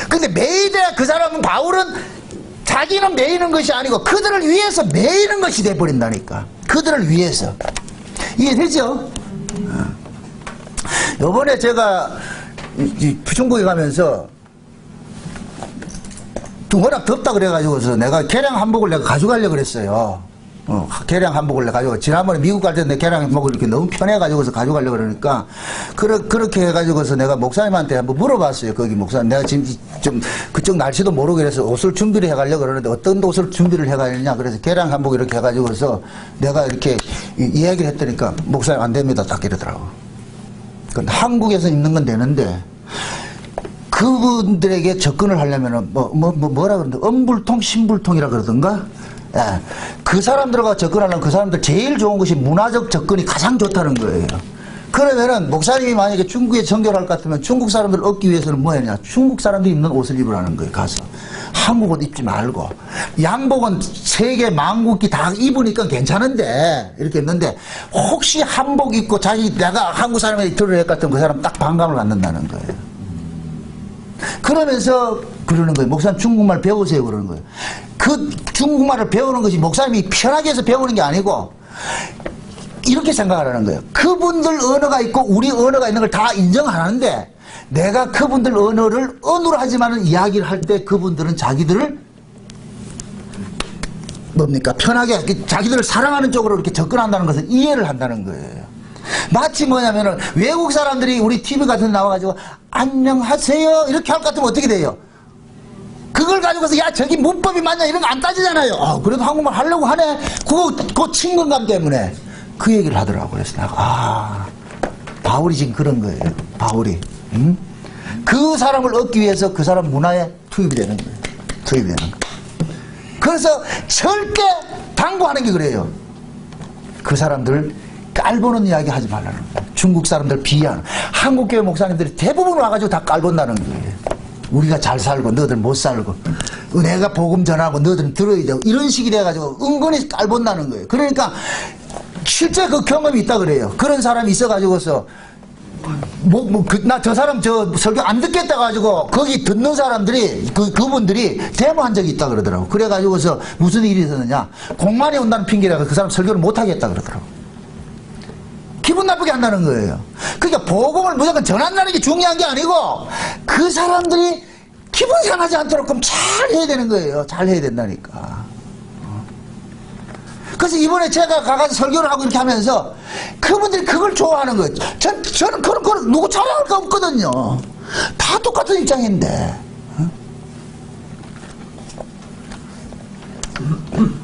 근데 매이돼야 그 사람은 바울은 자기는 매이는 것이 아니고 그들을 위해서 매이는 것이 돼버린다니까. 그들을 위해서. 이해되죠? 요번에 제가 중국에 가면서 워낙 덥다 그래가지고서 내가 계량 한복을 내가 가져가려고 그랬어요. 계량 한복을 내가 가지고 지난번에 미국 갈 때 내 계량 한복을 이렇게 너무 편해가지고서 가져가려고 그러니까 그렇게 해가지고서 내가 목사님한테 한번 물어봤어요. 거기 목사님 내가 지금 좀 그쪽 날씨도 모르고 그래서 옷을 준비를 해가려고 그러는데 어떤 옷을 준비를 해가려냐 그래서 계량 한복 이렇게 해가지고서 내가 이렇게 이야기를 했더니까 목사님 안 됩니다 딱 이러더라고. 한국에서 입는 건 되는데 그분들에게 접근을 하려면은 뭐라 그러는데 엄불통 신불통이라 그러던가. 예. 그 사람들과 접근하려면 그 사람들 제일 좋은 것이 문화적 접근이 가장 좋다는 거예요. 그러면은 목사님이 만약에 중국에 전교를 할 것 같으면 중국 사람들을 얻기 위해서는 뭐 했냐? 중국 사람들이 입는 옷을 입으라는 거예요. 가서 한국 옷 입지 말고 양복은 세계 만국이 다 입으니까 괜찮은데 이렇게 했는데 혹시 한복 입고 자기 내가 한국 사람에게 들을 것 같으면 그 사람 딱 반감을 갖는다는 거예요. 그러면서 그러는 거예요. 목사님 중국말 배우세요 그러는 거예요. 그 중국말을 배우는 것이 목사님이 편하게 해서 배우는 게 아니고 이렇게 생각을 하는 거예요. 그분들 언어가 있고 우리 언어가 있는 걸 다 인정하는데 내가 그분들 언어를 언어로 하지만은 이야기를 할 때 그분들은 자기들을 뭡니까 편하게 자기들을 사랑하는 쪽으로 이렇게 접근한다는 것을 이해를 한다는 거예요. 마치 뭐냐면은 외국 사람들이 우리 TV 같은 데 나와가지고 안녕하세요 이렇게 할 것 같으면 어떻게 돼요? 그걸 가지고서 야 저기 문법이 맞냐 이런 거 안 따지잖아요. 아, 그래도 한국말 하려고 하네. 그 친근감 때문에 그 얘기를 하더라고요. 그래서 내가 바울이 지금 그런 거예요. 바울이 그 사람을 얻기 위해서 그 사람 문화에 투입이 되는 거예요. 투입이 되는 거예요. 그래서 절대 당부하는 게 그래요. 그 사람들 깔보는 이야기 하지 말라는 거예요. 중국 사람들 비하는 한국교회 목사님들이 대부분 와가지고 다 깔본다는 거예요. 우리가 잘 살고 너들 못 살고 내가 복음 전하고 너들은 들어야 되고 이런 식이 돼가지고 은근히 깔본다는 거예요. 그러니까 실제 그 경험이 있다 그래요. 그런 사람이 있어가지고서 나 저 사람 저 설교 안 듣겠다 가지고 거기 듣는 사람들이 그분들이 데모한 적이 있다 그러더라고. 그래가지고서 무슨 일이 있었느냐 공만이 온다는 핑계라서 그 사람 설교를 못 하겠다 그러더라고. 기분 나쁘게 한다는 거예요. 그러니까 복음을 무조건 전한다는 게 중요한 게 아니고 그 사람들이 기분 상하지 않도록 잘 해야 되는 거예요. 잘 해야 된다니까. 그래서 이번에 제가 가서 설교를 하고 이렇게 하면서 그분들이 그걸 좋아하는 거예요. 저는 그런 거 누구 자랑할 거 없거든요. 다 똑같은 입장인데.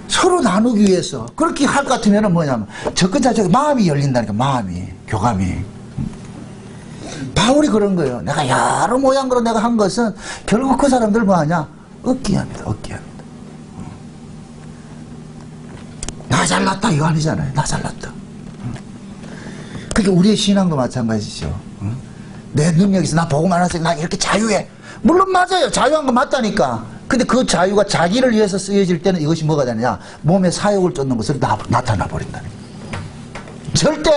서로 나누기 위해서 그렇게 할 것 같으면 뭐냐면 접근자적 마음이 열린다니까. 마음이 교감이. 바울이 그런 거예요. 내가 여러 모양으로 내가 한 것은 결국 그 사람들 뭐하냐 얻기 합니다. 얻기 합니다. 나 잘났다 이거 아니잖아요. 나 잘났다. 그러니까 우리의 신앙도 마찬가지죠. 내 능력이 있어. 나 복음 안 했으니 나 이렇게 자유해. 물론 맞아요. 자유한 건 맞다니까. 근데 그 자유가 자기를 위해서 쓰여질 때는 이것이 뭐가 되느냐 몸에 사욕을 쫓는 것으로 나타나 버린다는 거예요. 절대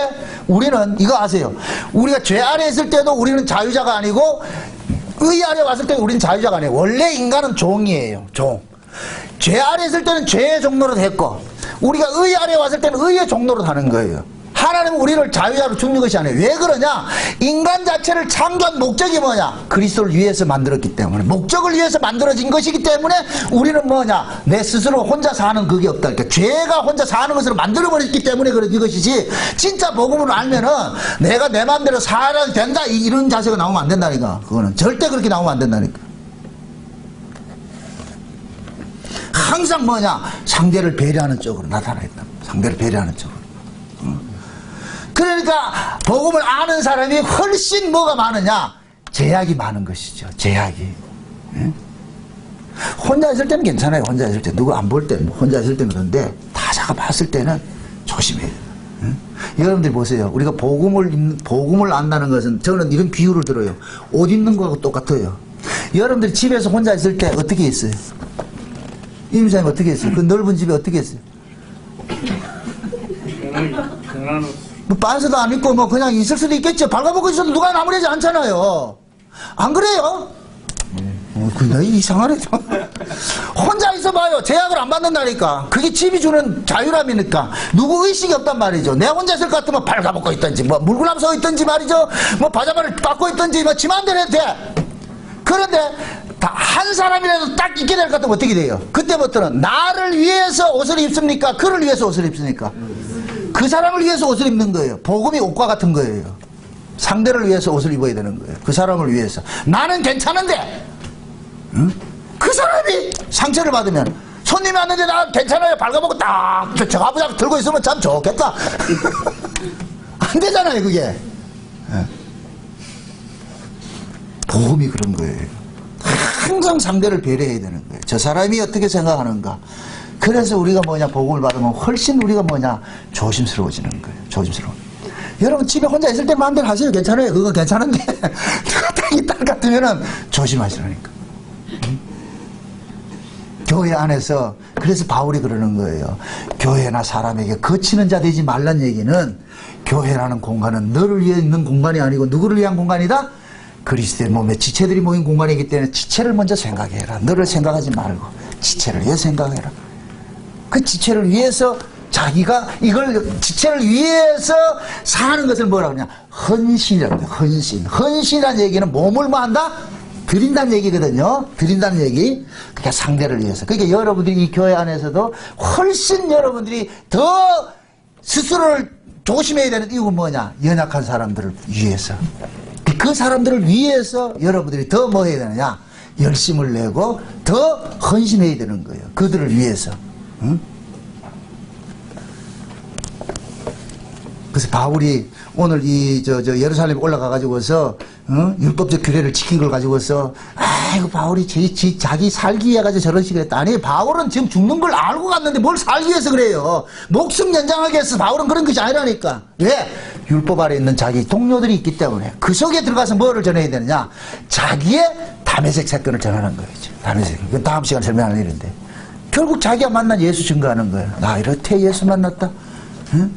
우리는 이거 아세요. 우리가 죄 아래 있을 때도 우리는 자유자가 아니고 의 아래 왔을 때는 우리는 자유자가 아니에요. 원래 인간은 종이에요. 종. 죄 아래 있을 때는 죄의 종로로 했고 우리가 의 아래 왔을 때는 의의 종로로 하는 거예요. 하나님은 우리를 자유자로 죽는 것이 아니에요. 왜 그러냐? 인간 자체를 창조한 목적이 뭐냐? 그리스도를 위해서 만들었기 때문에, 목적을 위해서 만들어진 것이기 때문에 우리는 뭐냐? 내 스스로 혼자 사는 그게 없다. 그러니까 죄가 혼자 사는 것으로 만들어버렸기 때문에 이것이지, 진짜 복음을 알면은 내가 내 마음대로 살아야 된다 이런 자세가 나오면 안 된다니까. 그거는 절대 그렇게 나오면 안 된다니까. 항상 뭐냐? 상대를 배려하는 쪽으로 나타나 있다. 상대를 배려하는 쪽으로. 그러니까 복음을 아는 사람이 훨씬 뭐가 많으냐? 제약이 많은 것이죠. 제약이. 혼자 있을 때는 괜찮아요. 혼자 있을 때. 누구 안 볼 때, 혼자 있을 때는 그런데 다자가 봤을 때는 조심해야 돼요. 여러분들이 보세요. 우리가 복음을 안다는 것은, 저는 이런 비유를 들어요. 옷 입는 거하고 똑같아요. 여러분들이 집에서 혼자 있을 때 어떻게 했어요? 임사님 어떻게 했어요? 그 넓은 집에 어떻게 했어요? 뭐 빤스도 안 입고 뭐 그냥 있을 수도 있겠죠. 발가벗고 있어도 누가 나무라지 않잖아요. 안 그래요? 그냥 이상하네. 혼자 있어봐요. 제약을 안 받는다니까. 그게 집이 주는 자유람이니까. 누구 의식이 없단 말이죠. 내가 혼자 있을 것 같으면 발가벗고 있든지 뭐 물구나무 서 있든지 말이죠. 뭐 바자마를 받고 있든지 뭐 지 맘대로 해도 돼. 그런데 다 한 사람이라도 딱 입게 될 것 같으면 어떻게 돼요? 그때부터는 나를 위해서 옷을 입습니까? 그를 위해서 옷을 입습니까? 그 사람을 위해서 옷을 입는 거예요. 복음이 옷과 같은 거예요. 상대를 위해서 옷을 입어야 되는 거예요. 그 사람을 위해서. 나는 괜찮은데, 응? 그 사람이 상처를 받으면, 손님이 왔는데 나 괜찮아요. 발가벗고 딱 저 가부장 들고 있으면 참 좋겠다. 안 되잖아요, 그게. 복음이 그런 거예요. 항상 상대를 배려해야 되는 거예요. 저 사람이 어떻게 생각하는가. 그래서 우리가 뭐냐, 복음을 받으면 훨씬 우리가 뭐냐, 조심스러워지는 거예요. 조심스러워. 여러분 집에 혼자 있을 때 마음대로 하세요. 괜찮아요. 그거 괜찮은데 누가 딱 이 딸 같으면은 조심하시라니까. 교회 안에서, 그래서 바울이 그러는 거예요. 교회나 사람에게 거치는 자 되지 말란 얘기는, 교회라는 공간은 너를 위해 있는 공간이 아니고 누구를 위한 공간이다? 그리스도의 몸에 지체들이 모인 공간이기 때문에 지체를 먼저 생각해라. 너를 생각하지 말고 지체를 위해 생각해라. 그 지체를 위해서 자기가 이걸 지체를 위해서 사는 것을 뭐라 그러냐? 헌신이라고 해요. 헌신. 헌신이라는 얘기는 몸을 뭐 한다? 드린다는 얘기거든요. 드린다는 얘기. 그러니까 상대를 위해서. 그러니까 여러분들이 이 교회 안에서도 훨씬 여러분들이 더 스스로를 조심해야 되는 이유가 뭐냐? 연약한 사람들을 위해서. 그 사람들을 위해서 여러분들이 더 뭐 해야 되느냐? 열심을 내고 더 헌신해야 되는 거예요. 그들을 위해서. 응? 그래서 바울이 오늘 예루살렘에 올라가가지고서, 율법적 규례를 지킨 걸 가지고서, 아이고, 바울이 자기 살기 위해 가지고 저런 식으로 했다. 아니, 바울은 지금 죽는 걸 알고 갔는데 뭘 살기 위해서 그래요. 목숨 연장하기 위해서 바울은 그런 것이 아니라니까. 왜? 율법 아래 있는 자기 동료들이 있기 때문에. 그 속에 들어가서 뭐를 전해야 되느냐? 자기의 담에색 사건을 전하는 거였죠. 담에색. 이건 다음 시간에 설명하는 일인데. 결국 자기가 만난 예수 증거하는 거예요. 나 이렇게 예수 만났다. 응?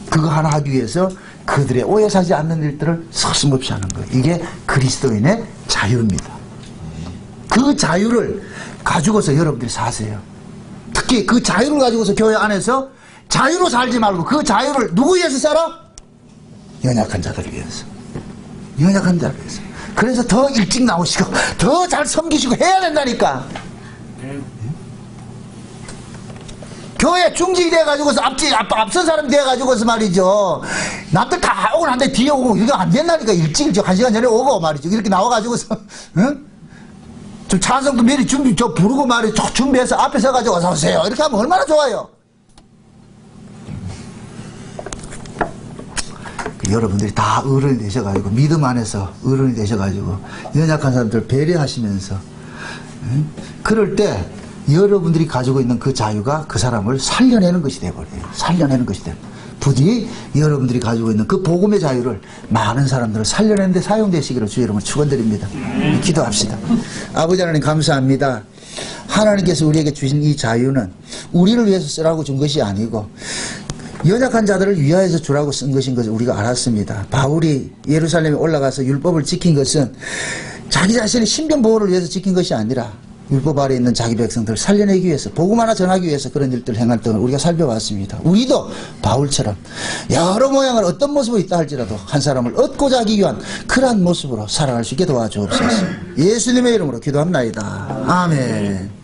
그거 하나 하기 위해서 그들의 오해 사지 않는 일들을 서슴없이 하는 거예요. 이게 그리스도인의 자유입니다. 그 자유를 가지고서 여러분들이 사세요. 특히 그 자유를 가지고서 교회 안에서 자유로 살지 말고 그 자유를 누구 위해서 살아? 연약한 자들을 위해서. 연약한 자를 위해서. 그래서 더 일찍 나오시고 더 잘 섬기시고 해야 된다니까. 교회 중직이 돼가지고서 앞선 사람이 돼가지고서 말이죠. 남들 다 오고 난데 뒤에 오고 이거 안 된다니까. 일찍 1시간 전에 오고 말이죠. 이렇게 나와가지고서, 응? 좀 찬성도 미리 부르고 말이죠. 준비해서 앞에 서가지고 어서오세요. 이렇게 하면 얼마나 좋아요. 여러분들이 다 어른이 되셔가지고, 믿음 안에서 어른이 되셔가지고, 연약한 사람들 배려하시면서, 응? 그럴 때, 여러분들이 가지고 있는 그 자유가 그 사람을 살려내는 것이 되어버려요. 살려내는 것이 돼요. 부디 여러분들이 가지고 있는 그 복음의 자유를 많은 사람들을 살려내는 데 사용되시기를 주 여러분 축원드립니다. 기도합시다. 아버지 하나님 감사합니다. 하나님께서 우리에게 주신 이 자유는 우리를 위해서 쓰라고 준 것이 아니고 연약한 자들을 위하여서 주라고 쓴 것인 것을 우리가 알았습니다. 바울이 예루살렘에 올라가서 율법을 지킨 것은 자기 자신의 신변 보호를 위해서 지킨 것이 아니라 율법 아래 있는 자기 백성들 살려내기 위해서, 복음 하나 전하기 위해서 그런 일들을 행할 등을 우리가 살펴봤습니다. 우리도 바울처럼 여러 모양을 어떤 모습으로 있다 할지라도 한 사람을 얻고자 하기 위한 그러한 모습으로 살아갈 수 있게 도와주옵소서. 예수님의 이름으로 기도합나이다. 아멘.